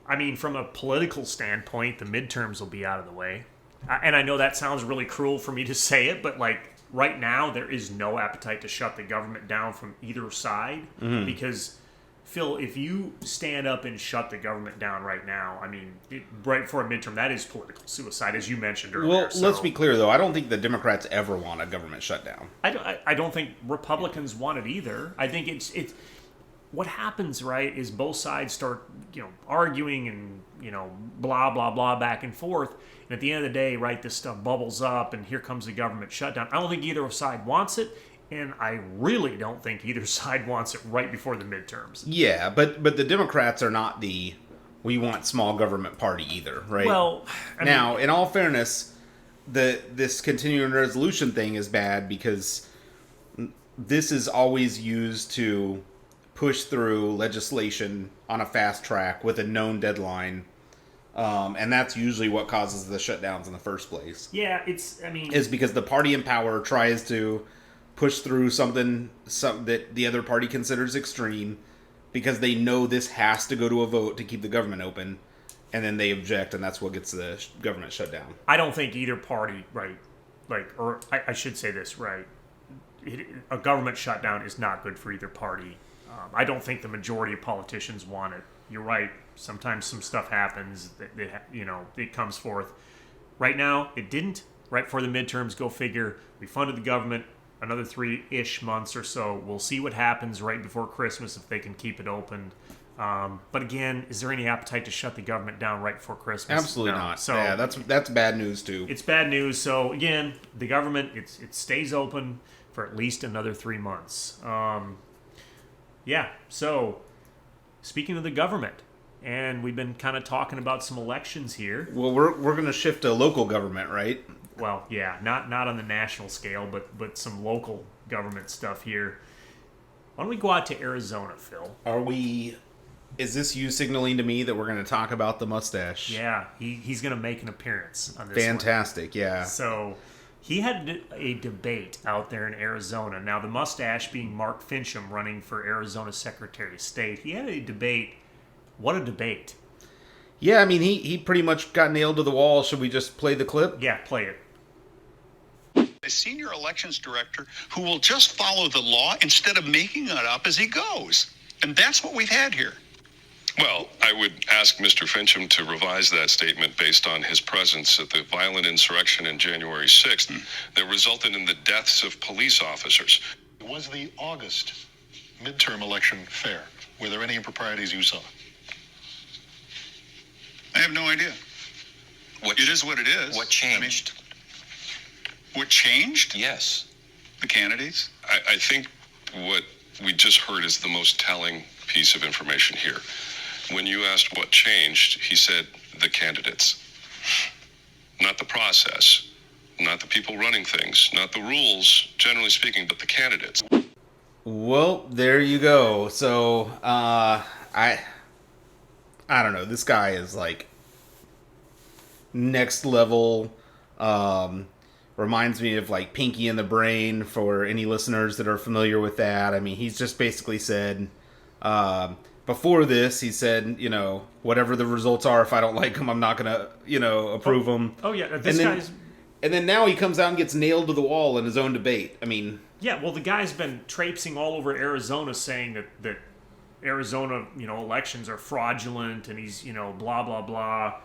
I mean, from a political standpoint, the midterms will be out of the way. And I know that sounds really cruel for me to say it, but like right now, there is no appetite to shut the government down from either side because, Phil, if you stand up and shut the government down right now, I mean, right before a midterm, that is political suicide, as you mentioned earlier. well, let's be clear though. I don't think the Democrats ever want a government shutdown. I don't think Republicans want it either. I think it's what happens, right, is both sides start, arguing and, blah, blah, blah, back and forth. And at the end of the day, right, this stuff bubbles up and here comes the government shutdown. I don't think either side wants it. And I really don't think either side wants it right before the midterms. Yeah, but the Democrats are not the we want small government party either, right? Well, now, in all fairness, this continuing resolution thing is bad because this is always used to push through legislation on a fast track with a known deadline. And that's usually what causes the shutdowns in the first place. Yeah, is because the party in power tries to push through something that the other party considers extreme because they know this has to go to a vote to keep the government open, and then they object, and that's what gets the government shut down. I don't think either party, right, or I should say this, right, a government shutdown is not good for either party. I don't think the majority of politicians want it. You're right. Sometimes some stuff happens that it comes forth. Right now, it didn't. Right before the midterms, go figure. We funded the government another 3-ish months or so. We'll see what happens right before Christmas if they can keep it open. But again, is there any appetite to shut the government down right before Christmas? Absolutely No. not. So yeah, that's bad news too. It's bad news. So again, the government it stays open for at least another 3 months. Yeah. So speaking of the government, and we've been kind of talking about some elections here. Well, we're going to shift to local government, right? Well, yeah, not on the national scale, but some local government stuff here. Why don't we go out to Arizona, Phil? Is this you signaling to me that we're going to talk about the mustache? Yeah, he's going to make an appearance on this Fantastic, yeah. So he had a debate out there in Arizona. Now, the mustache being Mark Fincham running for Arizona Secretary of State. He had a debate. What a debate. Yeah, I mean, he pretty much got nailed to the wall. Should we just play the clip? Yeah, play it. A senior elections director who will just follow the law instead of making it up as he goes. And that's what we've had here. Well, I would ask Mr. Fincham to revise that statement based on his presence at the violent insurrection in January 6th that resulted in the deaths of police officers. Was the August midterm election fair? Were there any improprieties you saw? I have no idea. It is what it is. What changed? What changed? Yes. The candidates? I think what we just heard is the most telling piece of information here. When you asked what changed, he said the candidates. Not the process, not the people running things, not the rules, generally speaking, but the candidates. Well, there you go. So, I don't know. This guy is like next level. Reminds me of like Pinky in the Brain for any listeners that are familiar with that. I mean, he's just basically said, before this, he said, whatever the results are, if I don't like them, I'm not going to, approve them. Oh, yeah. And then now he comes out and gets nailed to the wall in his own debate. I mean... Yeah, well, the guy's been traipsing all over Arizona saying that Arizona, elections are fraudulent and he's, blah, blah, blah.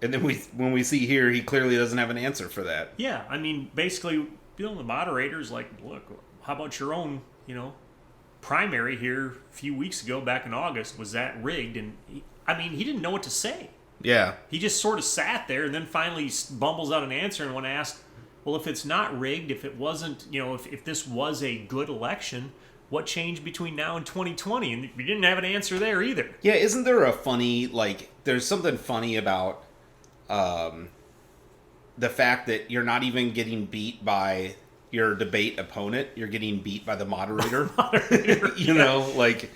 And then when we see here, he clearly doesn't have an answer for that. Yeah, I mean, basically, the moderator's like, look, how about your own, primary here a few weeks ago back in August? Was that rigged? And, he didn't know what to say. Yeah. He just sort of sat there and then finally bumbles out an answer. And when asked, well, if it's not rigged, if it wasn't, if this was a good election, what changed between now and 2020, and we didn't have an answer there either. Yeah, isn't there a funny, like, there's something funny about the fact that you're not even getting beat by your debate opponent, you're getting beat by the moderator. You know, like...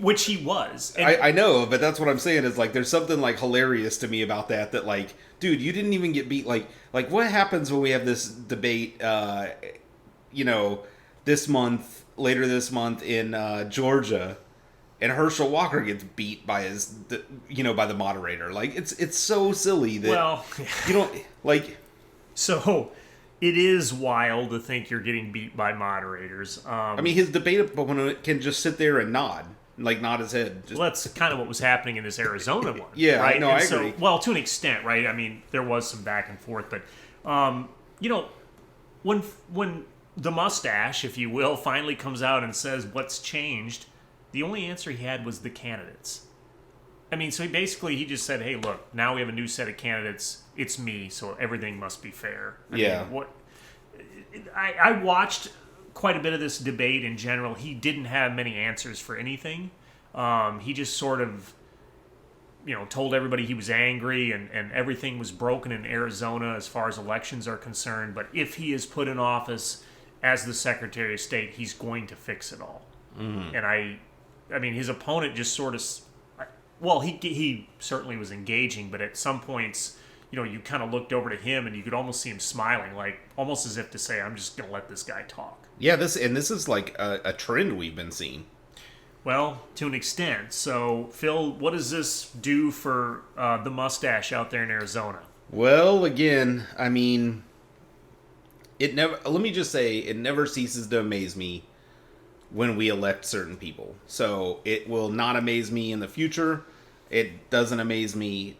Which he was. And I know, but that's what I'm saying is, like, there's something, like, hilarious to me about that, like, dude, you didn't even get beat. Like what happens when we have this debate, you know, later this month in Georgia, and Herschel Walker gets beat by by the moderator. Like, it's so silly that, well, you don't, like... So, it is wild to think you're getting beat by moderators. I mean, his debate opponent can just sit there and nod his head. Just... Well, that's kind of what was happening in this Arizona one. Yeah, right? no, I agree. Well, to an extent, right? I mean, there was some back and forth, but, you know, when the mustache, if you will, finally comes out and says what's changed, the only answer he had was the candidates. I mean, so he just said, hey, look, now we have a new set of candidates. It's me, so everything must be fair. I mean, I watched quite a bit of this debate in general. He didn't have many answers for anything. He just sort of, you know, told everybody he was angry and everything was broken in Arizona as far as elections are concerned. But if he is put in office as the Secretary of State, he's going to fix it all. Mm-hmm. And I mean, his opponent just sort of, well, he certainly was engaging, but at some points, you know, you kind of looked over to him and you could almost see him smiling, like almost as if to say, I'm just going to let this guy talk. Yeah, this is like a trend we've been seeing. Well, to an extent. So, Phil, what does this do for the mustache out there in Arizona? Well, again, I mean, let me just say, it never ceases to amaze me when we elect certain people. So, it will not amaze me in the future. It doesn't amaze me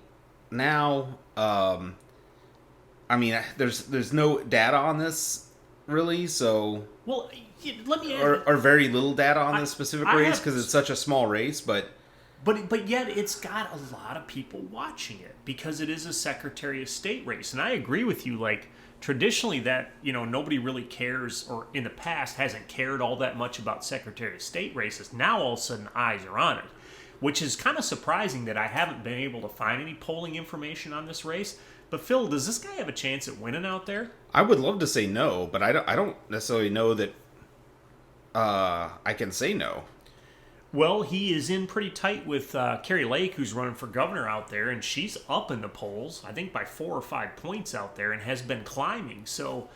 now. I mean, there's no data on this, really, so... Well, let me... Or very little data on this specific race, because it's such a small race, But yet it's got a lot of people watching it, because it is a Secretary of State race. And I agree with you, like, traditionally that, you know, nobody really cares, or in the past hasn't cared all that much about Secretary of State races. Now all of a sudden eyes are on it, which is kind of surprising that I haven't been able to find any polling information on this race. But Phil, does this guy have a chance at winning out there? I would love to say no, but I don't necessarily know that I can say no. Well, he is in pretty tight with Kari Lake, who's running for governor out there, and she's up in the polls, I think by 4 or 5 points out there, and has been climbing. So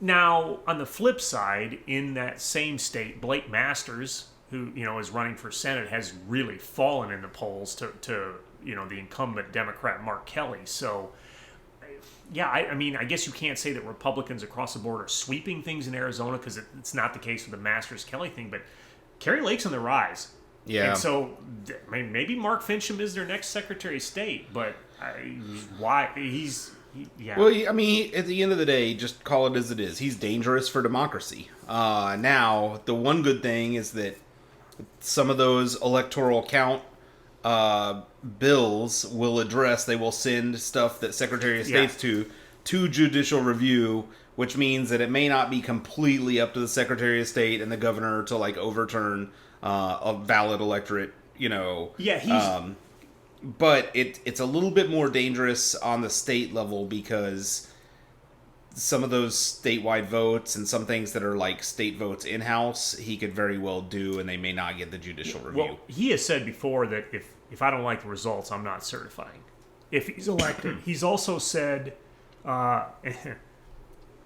now, on the flip side, in that same state, Blake Masters, who, you know, is running for Senate, has really fallen in the polls to you know, the incumbent Democrat Mark Kelly. So, yeah, I mean, I guess you can't say that Republicans across the board are sweeping things in Arizona, because it's not the case with the Masters-Kelly thing, but Kari Lake's on the rise. Yeah. And so, I mean, maybe Mark Fincham is their next Secretary of State, but why? Yeah. Well, I mean, at the end of the day, just call it as it is. He's dangerous for democracy. Now, the one good thing is that some of those electoral count bills they will send stuff that Secretary of State's to judicial review, which means that it may not be completely up to the Secretary of State and the governor to, like, overturn a valid electorate, you know. Yeah, but it's a little bit more dangerous on the state level, because some of those statewide votes and some things that are like state votes in-house, he could very well do, and they may not get the judicial review. Well, he has said before that if I don't like the results, I'm not certifying if he's elected. He's also said,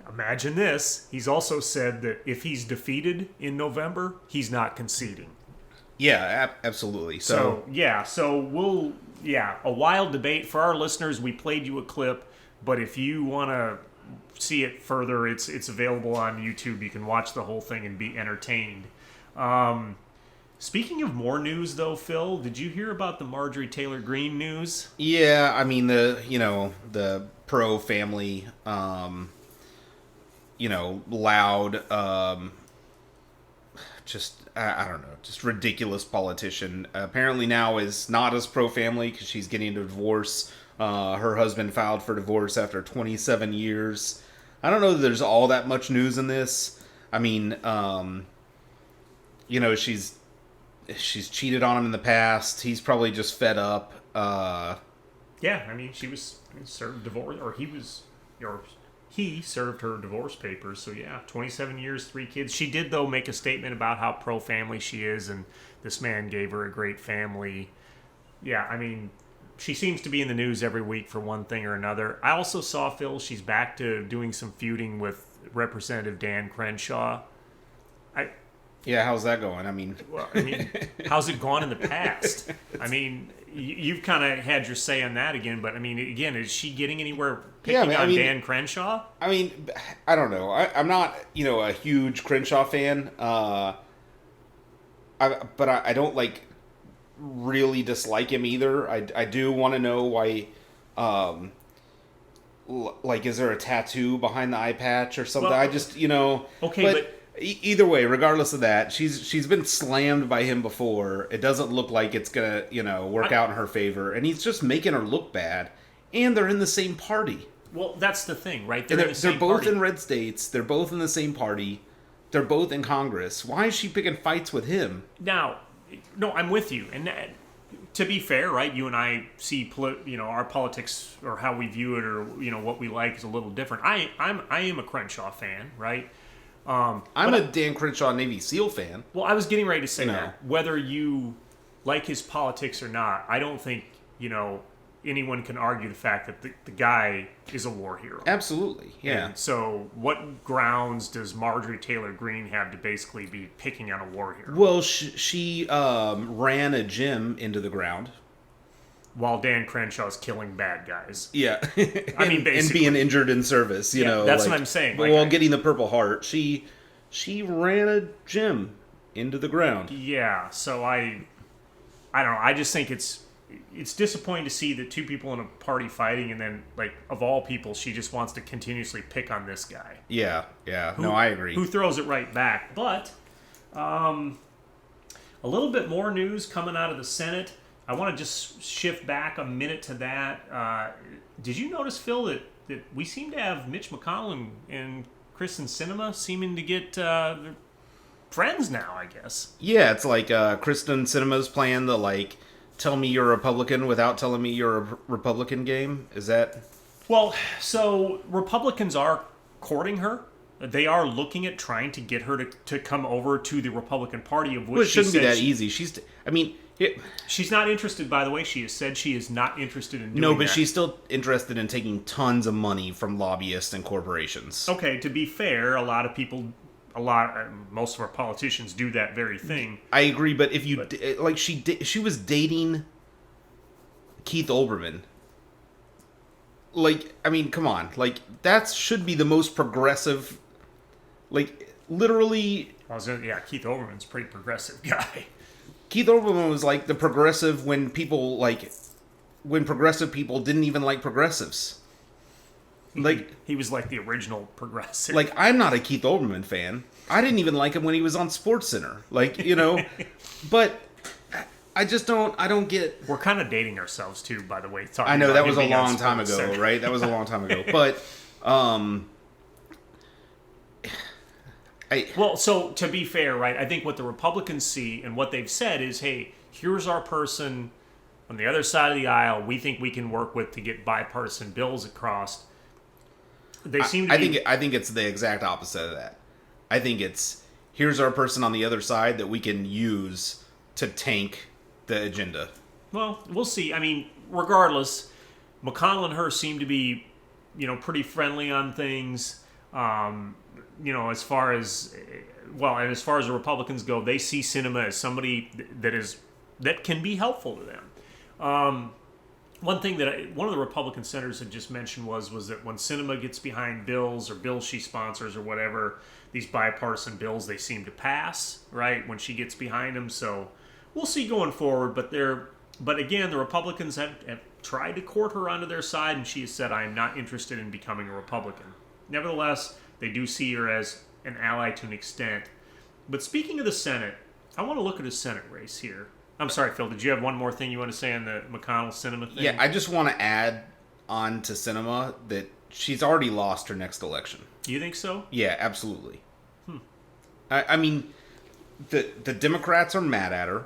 imagine this, he's also said that if he's defeated in November, he's not conceding. Yeah, absolutely. So a wild debate. For our listeners, we played you a clip, but if you want to see it further, it's available on YouTube. You can watch the whole thing and be entertained. Speaking of more news, though, Phil, did you hear about the Marjorie Taylor Greene news? Yeah, I mean, the pro-family, loud, I don't know, just ridiculous politician. Apparently now is not as pro-family because she's getting a divorce. Her husband filed for divorce after 27 years. I don't know that there's all that much news in this. I mean, you know, she's cheated on him in the past. He's probably just fed up. Yeah, I mean, she was served divorce, or he served her divorce papers. So yeah, 27 years, 3 kids. She did though make a statement about how pro-family she is, and this man gave her a great family. Yeah, I mean, she seems to be in the news every week for one thing or another. I also saw, Phil, she's back to doing some feuding with Representative Dan Crenshaw. Yeah, how's that going? Well, I mean, how's it gone in the past? I mean, you've kind of had your say on that again, but I mean, again, is she getting anywhere picking on Dan Crenshaw? I mean, I don't know. I'm not, a huge Crenshaw fan. But I don't really dislike him either. I do want to know why. Is there a tattoo behind the eye patch or something? Well, I just, Okay, but either way, regardless of that, she's been slammed by him before. It doesn't look like it's gonna, work out in her favor, and he's just making her look bad. And they're in the same party. Well, that's the thing, right? They're both party. in red states. They're both in the same party. They're both in Congress. Why is she picking fights with him? Now, no, I'm with you. And to be fair, right, you and I see, our politics or how we view it or, what we like is a little different. I am a Crenshaw fan, right? I'm a Dan Crenshaw Navy SEAL fan. Well, I was getting ready to say that. Whether you like his politics or not, I don't think, anyone can argue the fact that the guy is a war hero. Absolutely, yeah. And so what grounds does Marjorie Taylor Greene have to basically be picking on a war hero? Well, she ran a gym into the ground. While Dan Crenshaw's killing bad guys. Yeah. I mean, basically. And being injured in service, you know. That's what I'm saying. While getting the Purple Heart. She ran a gym into the ground. Yeah, so I don't know. I just think it's disappointing to see the two people in a party fighting, and then, of all people, she just wants to continuously pick on this guy. Yeah. No, I agree. Who throws it right back. But a little bit more news coming out of the Senate. I want to just shift back a minute to that. Did you notice, Phil, that we seem to have Mitch McConnell and Kristen Sinema seeming to get friends now, I guess? Yeah, it's like Kristen Sinema's playing the, tell me you're a Republican without telling me you're a Republican game. Is that... Well, so Republicans are courting her. They are looking at trying to get her to come over to the Republican Party, of which it shouldn't be that easy. She's not interested, by the way. She has said she is not interested in doing No, but that. she's still interested in taking tons of money from lobbyists and corporations. Okay, to be fair, most of our politicians do that very thing. I agree, but if you she was dating Keith Olbermann. Come on, that should be the most progressive. Literally. Keith Olbermann's a pretty progressive guy. Keith Olbermann was the progressive when progressive people didn't even like progressives. He was the original progressive. I'm not a Keith Olbermann fan. I didn't even like him when he was on SportsCenter. But I just don't get... We're kind of dating ourselves too, by the way. I know, that was a long time ago, right? That was a long time ago. But, well, so to be fair, right, I think what the Republicans see and what they've said is, hey, here's our person on the other side of the aisle we think we can work with to get bipartisan bills across. They seem to I think it's the exact opposite of that. I think it's, here's our person on the other side that we can use to tank the agenda. Well, we'll see. I mean, regardless, McConnell and her seem to be, pretty friendly on things. As far as the Republicans go, they see Sinema as somebody that can be helpful to them. One thing that one of the Republican senators had just mentioned was that when Sinema gets behind bills or bills she sponsors or whatever, these bipartisan bills, they seem to pass, right, when she gets behind them. So we'll see going forward. But again, the Republicans have tried to court her onto their side, and she has said, I am not interested in becoming a Republican. Nevertheless, they do see her as an ally to an extent. But speaking of the Senate, I want to look at a Senate race here. I'm sorry, Phil, did you have one more thing you want to say on the McConnell-Sinema thing? Yeah, I just want to add on to Sinema that she's already lost her next election. You think so? Yeah, absolutely. I mean, the Democrats are mad at her.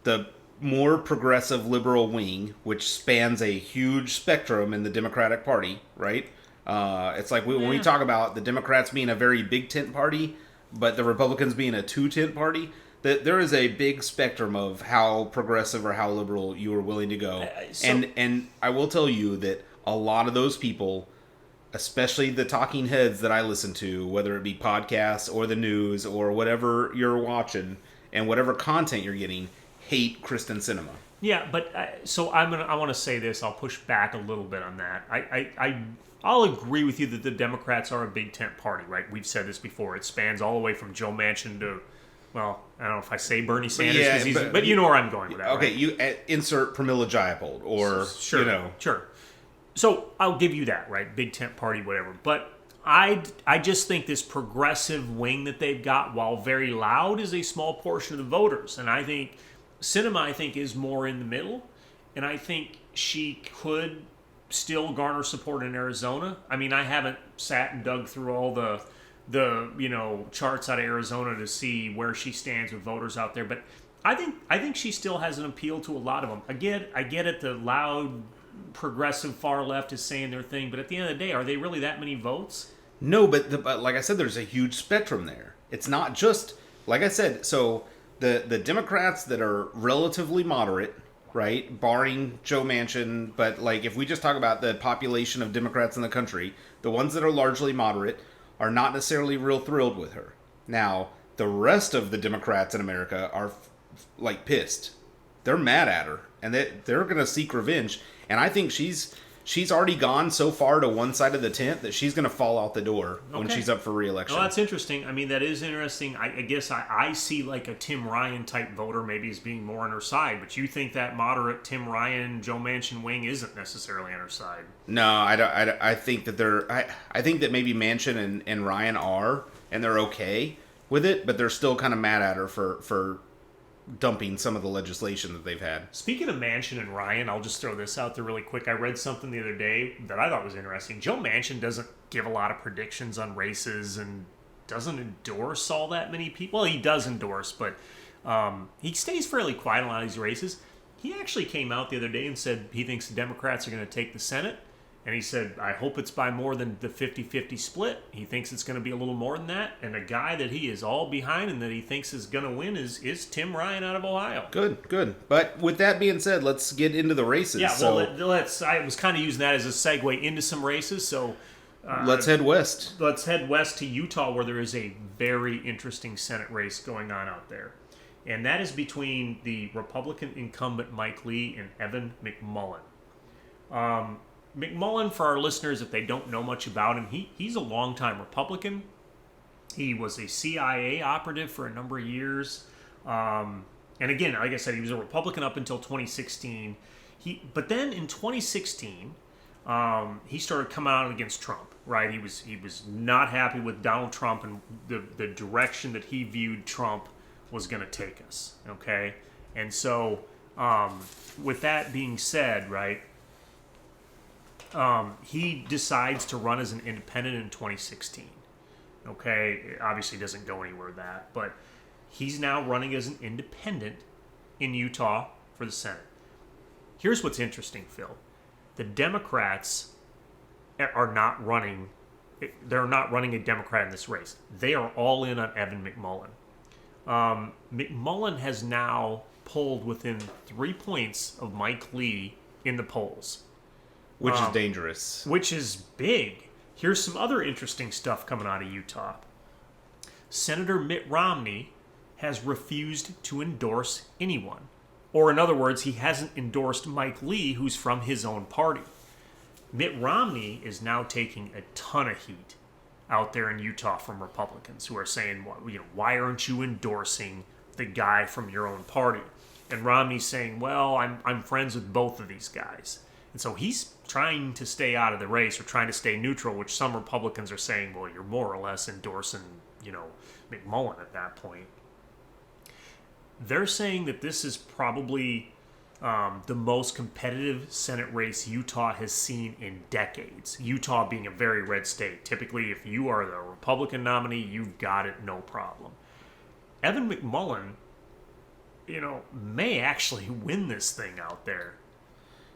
The more progressive liberal wing, which spans a huge spectrum in the Democratic Party, right? It's like when we talk about the Democrats being a very big tent party, but the Republicans being a two tent party, that there is a big spectrum of how progressive or how liberal you are willing to go. And I will tell you that a lot of those people, especially the talking heads that I listen to, whether it be podcasts or the news or whatever you're watching and whatever content you're getting, hate Kristen Sinema. Yeah, but I want to say this. I'll push back a little bit on that. I'll agree with you that the Democrats are a big tent party, right? We've said this before. It spans all the way from Joe Manchin to, well, I don't know if I say Bernie Sanders, but you know where I'm going with that. Okay, right? you insert Pramila Jayapal or sure. So I'll give you that, right? Big tent party, whatever. But I just think this progressive wing that they've got, while very loud, is a small portion of the voters, and I think Sinema is more in the middle, and I think she could still garner support in Arizona. I mean, I haven't sat and dug through all the charts out of Arizona to see where she stands with voters out there, but I think she still has an appeal to a lot of them. I get it. The loud progressive far left is saying their thing, but at the end of the day, are they really that many votes? No, but like I said, there's a huge spectrum there. It's not just, like I said, so the Democrats that are relatively moderate, right, barring Joe Manchin, but like if we just talk about the population of Democrats in the country, the ones that are largely moderate are not necessarily real thrilled with her. Now, the rest of the Democrats in America are like pissed. They're mad at her, and they're going to seek revenge. And I think she's already gone so far to one side of the tent that she's going to fall out the door when she's up for re-election. Well, that's interesting. I mean, that is interesting. I guess I see like a Tim Ryan type voter maybe as being more on her side, but you think that moderate Tim Ryan, Joe Manchin wing isn't necessarily on her side? No, I don't. I think that I think that maybe Manchin and Ryan are, and they're okay with it, but they're still kind of mad at her for dumping some of the legislation that they've had. Speaking of Manchin and Ryan, I'll just throw this out there really quick. I read something the other day that I thought was interesting. Joe Manchin doesn't give a lot of predictions on races and doesn't endorse all that many people. Well, he does endorse, but he stays fairly quiet on a lot of these races. He actually came out the other day and said he thinks the Democrats are going to take the Senate. And he said, I hope it's by more than the 50-50 split. He thinks it's going to be a little more than that. And a guy that he is all behind and that he thinks is going to win is Tim Ryan out of Ohio. Good. But with that being said, let's get into the races. Yeah, well, I was kind of using that as a segue into some races. So let's head west. Let's head west to Utah, where there is a very interesting Senate race going on out there. And that is between the Republican incumbent Mike Lee and Evan McMullin. McMullin, for our listeners, if they don't know much about him, he's a longtime Republican. He was a CIA operative for a number of years. And again, like I said, he was a Republican up until 2016. But then in 2016, he started coming out against Trump, right? He was not happy with Donald Trump and the direction that he viewed Trump was going to take us, okay? And so, with that being said, right, he decides to run as an independent in 2016. Okay, it obviously doesn't go anywhere with that, but he's now running as an independent in Utah for the Senate. Here's what's interesting, Phil. The Democrats are not running. They're not running a Democrat in this race. They are all in on Evan McMullin. McMullin has now polled within 3 points of Mike Lee in the polls. Which is dangerous. Which is big. Here's some other interesting stuff coming out of Utah. Senator Mitt Romney has refused to endorse anyone. Or in other words, he hasn't endorsed Mike Lee, who's from his own party. Mitt Romney is now taking a ton of heat out there in Utah from Republicans who are saying, why aren't you endorsing the guy from your own party? And Romney's saying, well, I'm friends with both of these guys. And so he's trying to stay out of the race or trying to stay neutral, which some Republicans are saying, well, you're more or less endorsing, McMullin at that point. They're saying that this is probably the most competitive Senate race Utah has seen in decades. Utah being a very red state. Typically, if you are the Republican nominee, you've got it, no problem. Evan McMullin, may actually win this thing out there.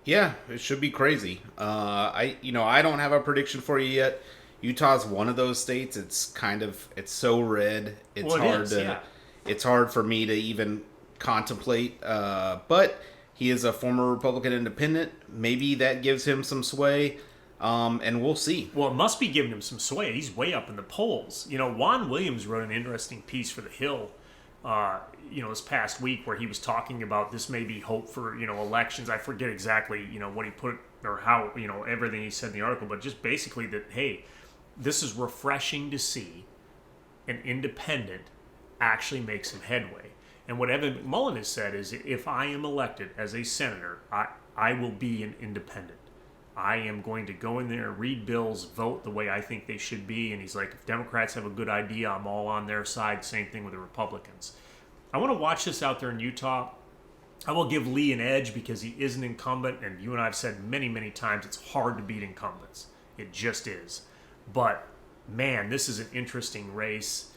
Yeah, it should be crazy. I don't have a prediction for you yet. Utah's one of those states. It's so red. It's hard for me to even contemplate. But he is a former Republican independent. Maybe that gives him some sway. And we'll see. Well, it must be giving him some sway. He's way up in the polls. Juan Williams wrote an interesting piece for the Hill, this past week where he was talking about this may be hope for, elections. I forget exactly, what he put or how, everything he said in the article, but just basically that, hey, this is refreshing to see an independent actually make some headway. And what Evan McMullin has said is, if I am elected as a senator, I will be an independent. I am going to go in there, read bills, vote the way I think they should be. And he's like, if Democrats have a good idea, I'm all on their side. Same thing with the Republicans. I want to watch this out there in Utah. I will give Lee an edge because he is an incumbent. And you and I have said many, many times it's hard to beat incumbents. It just is. But, man, this is an interesting race.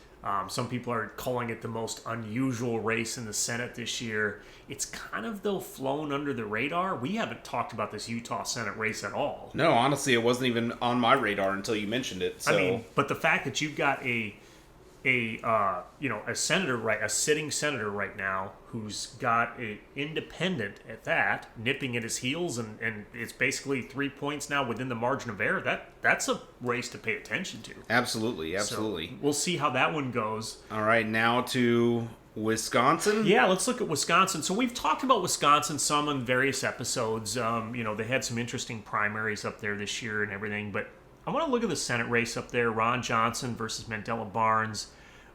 Some people are calling it the most unusual race in the Senate this year. It's kind of, though, flown under the radar. We haven't talked about this Utah Senate race at all. No, honestly, it wasn't even on my radar until you mentioned it. So. But the fact that you've got a senator, a sitting senator right now who's got an independent at that, nipping at his heels, and it's basically 3 points now within the margin of error. That's a race to pay attention to. Absolutely. So we'll see how that one goes. All right, now to Wisconsin. Yeah, let's look at Wisconsin. So we've talked about Wisconsin some in various episodes. They had some interesting primaries up there this year and everything, but I want to look at the Senate race up there. Ron Johnson versus Mandela Barnes.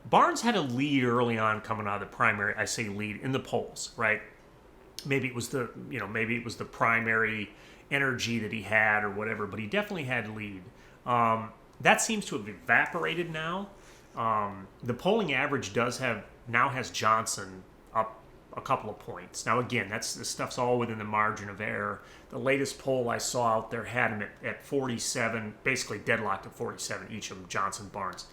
Barnes had a lead early on coming out of the primary. I say lead in the polls, right? Maybe it was the primary energy that he had or whatever, but he definitely had lead. That seems to have evaporated now. The polling average now has Johnson up a couple of points. Now again, this stuff's all within the margin of error. The latest poll I saw out there had him at 47, basically deadlocked at 47, each of them, Johnson, Barnes.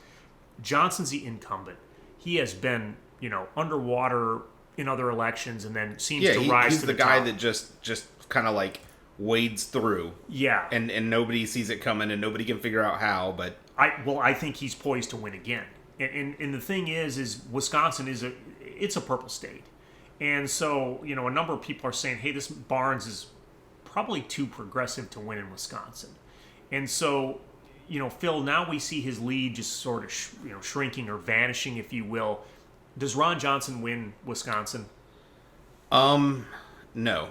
Johnson's the incumbent. He has been, underwater in other elections and then seems to rise he's to the the guy top. that just kind of like wades through. Yeah. And nobody sees it coming and nobody can figure out how, but I think he's poised to win again. And the thing is Wisconsin it's a purple state. And so, a number of people are saying, hey, this Barnes is probably too progressive to win in Wisconsin. And so, Phill, now we see his lead just sort of, shrinking or vanishing, if you will. Does Ron Johnson win Wisconsin? No.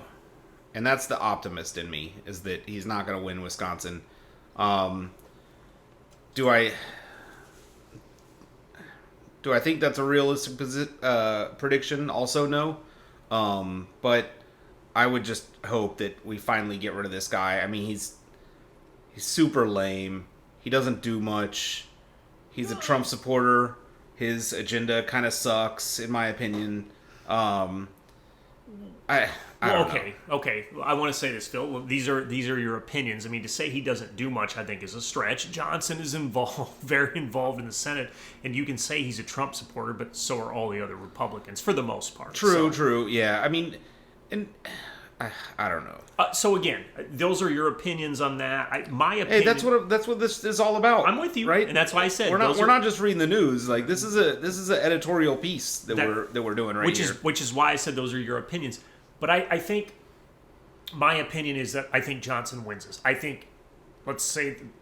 And that's the optimist in me, is that he's not going to win Wisconsin. Do I think that's a realistic prediction? Also, no. But I would just hope that we finally get rid of this guy. I mean, he's super lame. He doesn't do much. He's a Trump supporter. His agenda kind of sucks, in my opinion. I don't know. Okay. I want to say this, Phill. These are your opinions. I mean, to say he doesn't do much, I think, is a stretch. Johnson is very involved in the Senate, and you can say he's a Trump supporter, but so are all the other Republicans, for the most part. True. Yeah, I mean, and I don't know. So again, those are your opinions on that. My opinion. Hey, that's what this is all about. I'm with you, right? And that's why I said we're not just reading the news. Like this is an editorial piece that we're doing right here. Which is why I said those are your opinions. But I think my opinion is that I think Johnson wins this. I think,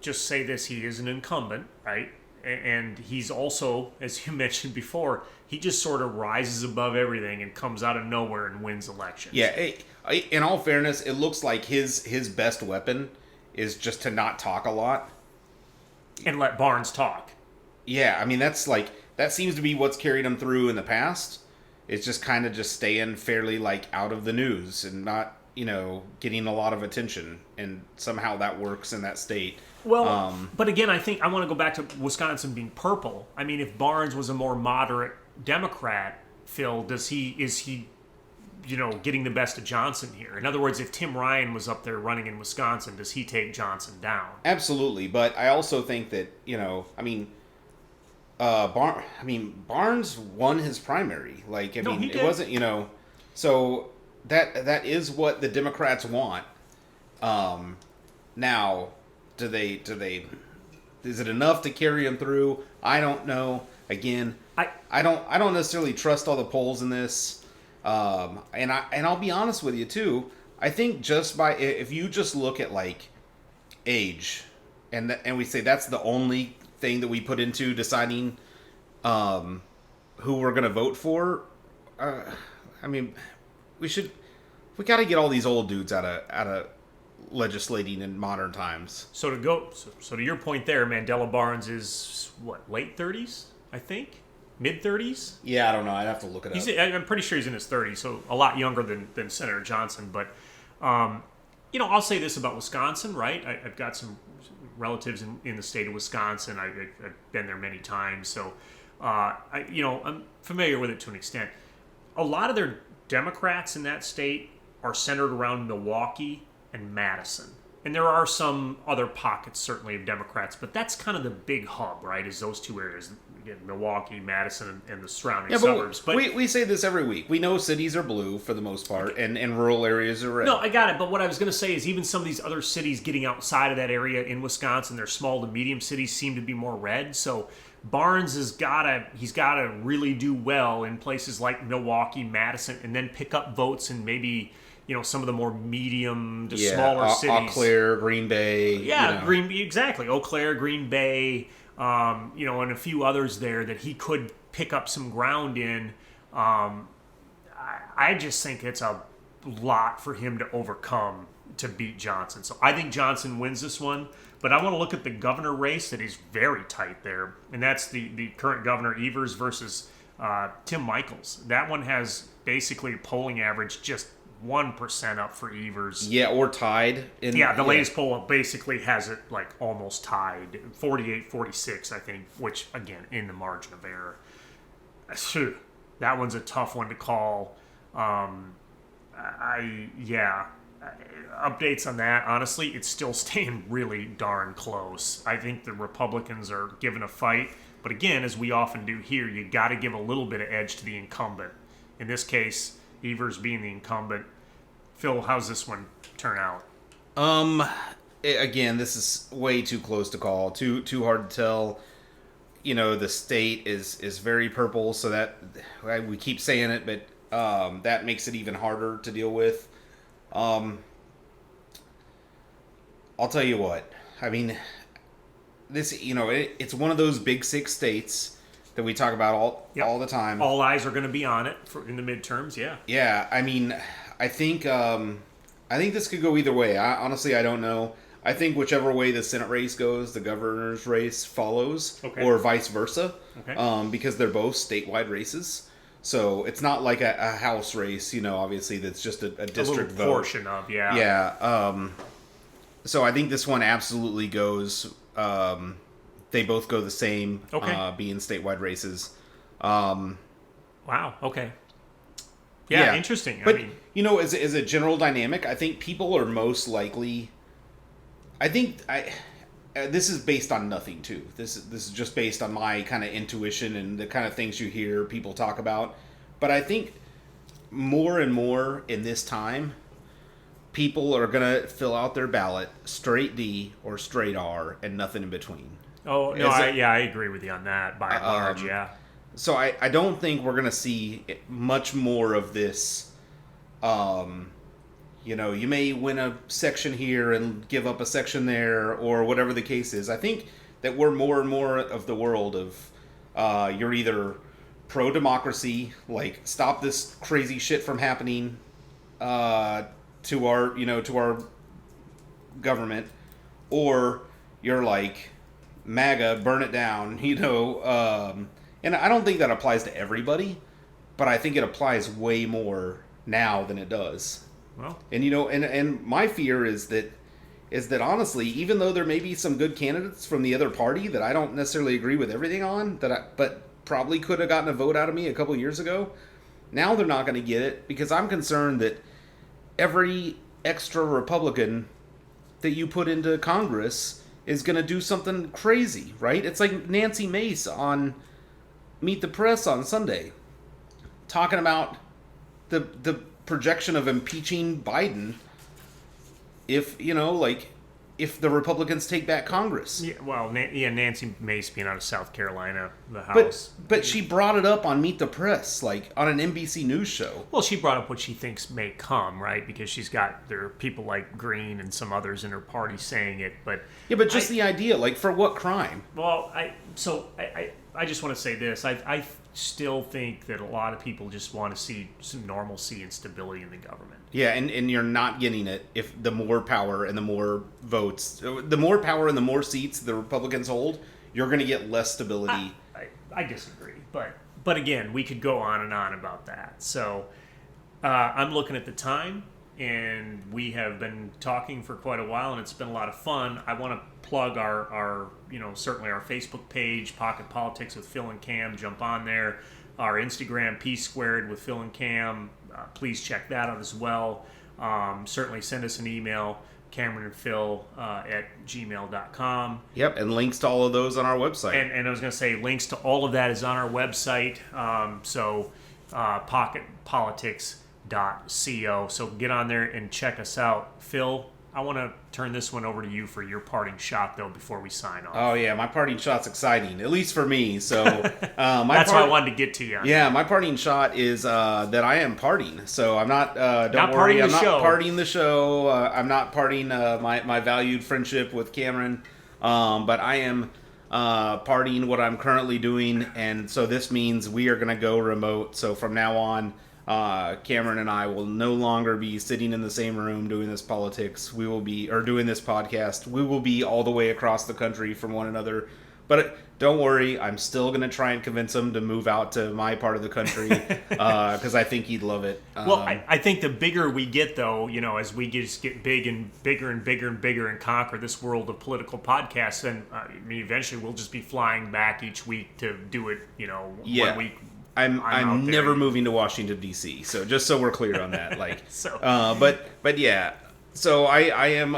just say this, he is an incumbent, right? And he's also, as you mentioned before, he just sort of rises above everything and comes out of nowhere and wins elections. Yeah, in all fairness, it looks like his best weapon is just to not talk a lot. And let Barnes talk. Yeah, I mean, that seems to be what's carried him through in the past. It's just kind of just staying fairly out of the news and not, getting a lot of attention. And somehow that works in that state. Well, but again, I think I want to go back to Wisconsin being purple. I mean, if Barnes was a more moderate Democrat, Phill, is he getting the best of Johnson here? In other words, if Tim Ryan was up there running in Wisconsin, does he take Johnson down? Absolutely, but I also think that, Barnes won his primary. Like, No, he it did. wasn't, so that is what the Democrats want. Now, do they? Is it enough to carry him through? I don't know. Again, I don't necessarily trust all the polls in this. And I'll be honest with you too. I think just by if you just look at like age, and we say that's the only thing that we put into deciding who we're going to vote for. I mean, we got to get all these old dudes out of legislating in modern times. So to your point there, Mandela Barnes is what, late 30s, I think, mid 30s. Yeah, I don't know. I'd have to look it up. I'm pretty sure he's in his 30s, so a lot younger than Senator Johnson. But I'll say this about Wisconsin, right? I've got some relatives in the state of Wisconsin. I've been there many times, so I'm familiar with it to an extent. A lot of their Democrats in that state are centered around Milwaukee and Madison. And there are some other pockets, certainly, of Democrats, but that's kind of the big hub, right, is those two areas. Again, Milwaukee, Madison, and the surrounding suburbs. But we say this every week. We know cities are blue for the most part, and rural areas are red. No, I got it. But what I was going to say is even some of these other cities getting outside of that area in Wisconsin, their small to medium cities seem to be more red. So Barnes he's got to really do well in places like Milwaukee, Madison, and then pick up votes in maybe some of the more medium to smaller cities. Eau Claire, Green Bay. Yeah, exactly. Eau Claire, Green Bay, and a few others there that he could pick up some ground in. I just think it's a lot for him to overcome to beat Johnson. So I think Johnson wins this one. But I want to look at the governor race that is very tight there, and that's the current governor Evers versus Tim Michels. That one has basically a polling average just 1% up for Evers. Yeah, or tied. The latest poll basically has it like almost tied, 48-46, I think, which, again, in the margin of error. That one's a tough one to call. Updates on that, honestly, it's still staying really darn close. I think the Republicans are giving a fight, but again, as we often do here, you got to give a little bit of edge to the incumbent. In this case, Evers being the incumbent. Phil, how's this one turn out? Again, this is way too close to call. Too hard to tell. The state is very purple, so that we keep saying it, but that makes it even harder to deal with. I'll tell you what. I mean, this, it's one of those big six states that we talk about all the time. All eyes are going to be on it in the midterms. Yeah. Yeah. I mean, I think this could go either way. Honestly, I don't know. I think whichever way the Senate race goes, the governor's race follows, or vice versa, because they're both statewide races. So it's not like a House race, obviously that's just a district vote. Portion of, yeah. Yeah. So I think this one absolutely goes. They both go the same, being statewide races. Wow. Okay. Yeah. Interesting. But as a general dynamic, I think people are most likely. I think this is based on nothing too. This is just based on my kind of intuition and the kind of things you hear people talk about. But I think more and more in this time, people are going to fill out their ballot straight D or straight R and nothing in between. Oh, no, I agree with you on that by and large, yeah. So I don't think we're going to see much more of this. You may win a section here and give up a section there or whatever the case is. I think that we're more and more of the world of you're either pro-democracy, like stop this crazy shit from happening to our government, or you're like MAGA, burn it down, and I don't think that applies to everybody, but I think it applies way more now than it does. Well, and and my fear is that honestly, even though there may be some good candidates from the other party that I don't necessarily agree with everything on, but probably could have gotten a vote out of me a couple years ago, now they're not going to get it because I'm concerned that every extra Republican that you put into Congress is going to do something crazy, right? It's like Nancy Mace on Meet the Press on Sunday, talking about the projection of impeaching Biden if, if the Republicans take back Congress. Yeah, well, Nancy Mace being out of South Carolina, the House. But she brought it up on Meet the Press, like on an NBC News show. Well, she brought up what she thinks may come, right? Because there are people like Green and some others in her party saying it. But yeah, but just the idea, like, for what crime? Well, I just want to say this. I still think that a lot of people just want to see some normalcy and stability in the government. Yeah, and you're not getting it if the more power and the more votes, the more power and the more seats the Republicans hold, you're going to get less stability. I disagree, but again, we could go on and on about that. So I'm looking at the time, and we have been talking for quite a while, and it's been a lot of fun. I want to plug our certainly our Facebook page, Pocket Politics with Phill and Cam. Jump on there. Our Instagram, P Squared with Phill and Cam. Please check that out as well. Certainly send us an email, CameronandPhill at gmail.com. Yep, and links to all of those on our website. And I was going to say, links to all of that is on our website. Pocketpolitics.co. So get on there and check us out. Phill, I want to turn this one over to you for your parting shot, though, before we sign off. Oh, yeah, my parting shot's exciting, at least for me. So that's why I wanted to get to you. Yeah, my parting shot is that I am partying. So I'm not, not partying the show. I'm not partying my valued friendship with Cameron. But I am partying what I'm currently doing. And so this means we are going to go remote. So from now on, Cameron and I will no longer be sitting in the same room doing this politics. We will be, or doing this podcast. We will be all the way across the country from one another. But don't worry, I'm still going to try and convince him to move out to my part of the country because I think he'd love it. Well, I think the bigger we get, though, as we just get big and bigger and bigger and bigger and conquer this world of political podcasts, then eventually we'll just be flying back each week to do it, 1 week. I'm never moving to Washington D.C. So just so we're clear on that, but yeah. So I am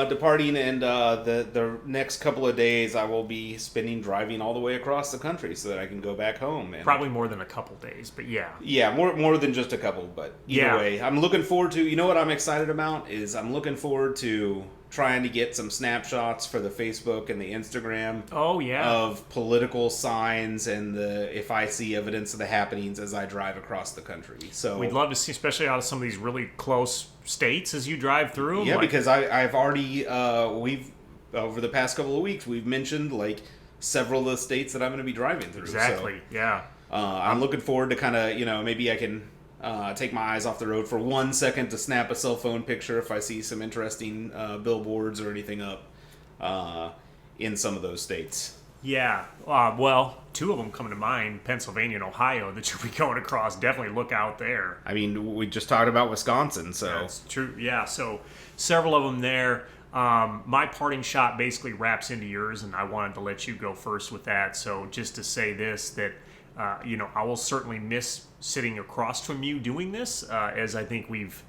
departing, and the next couple of days I will be spending driving all the way across the country so that I can go back home. And probably more than a couple days, but yeah. Yeah, more than just a couple, but either way, I'm looking forward to. You know what I'm excited about is I'm looking forward to trying to get some snapshots for the Facebook and the Instagram. Oh yeah. Of political signs and if I see evidence of the happenings as I drive across the country. So we'd love to see, especially out of some of these really close states as you drive through. Yeah, because I've already we've over the past couple of weeks we've mentioned like several of the states that I'm going to be driving through. Exactly. So, yeah. I'm looking forward to kind of maybe I can take my eyes off the road for 1 second to snap a cell phone picture if I see some interesting billboards or anything up in some of those states. Yeah. Well, two of them come to mind, Pennsylvania and Ohio, that you'll be going across. Definitely look out there. I mean, we just talked about Wisconsin, so. That's true. Yeah, so several of them there. My parting shot basically wraps into yours, and I wanted to let you go first with that. So just to say this, that I will certainly miss sitting across from you doing this, as I think we've,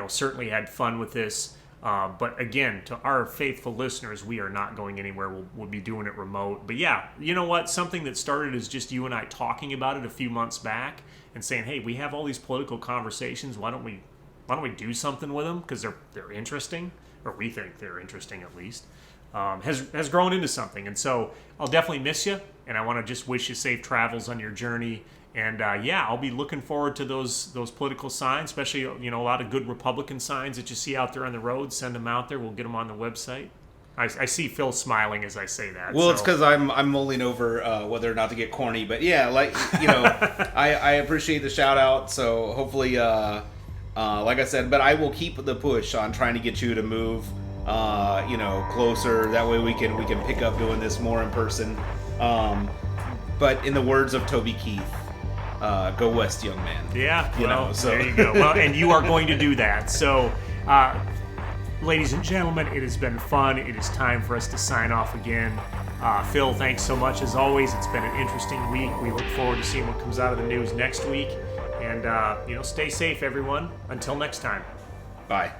certainly had fun with this. But again, to our faithful listeners, we are not going anywhere. We'll be doing it remote. But yeah, you know what? Something that started as just you and I talking about it a few months back and saying, hey, we have all these political conversations. Why don't we do something with them? Because they're interesting, or we think they're interesting at least. Has grown into something. And so I'll definitely miss you, and I want to just wish you safe travels on your journey. And I'll be looking forward to those political signs, especially a lot of good Republican signs that you see out there on the road. Send them out there. We'll get them on the website. I see Phill smiling as I say that. Well, it's because I'm mulling over whether or not to get corny, but yeah, I appreciate the shout out. So hopefully, like I said, but I will keep the push on trying to get you to move, closer. That way we can pick up doing this more in person. But in the words of Toby Keith. Go west, young man. Yeah, so. There you go. Well, and you are going to do that. So, ladies and gentlemen, it has been fun. It is time for us to sign off again. Phill, thanks so much as always. It's been an interesting week. We look forward to seeing what comes out of the news next week. And, stay safe, everyone. Until next time. Bye.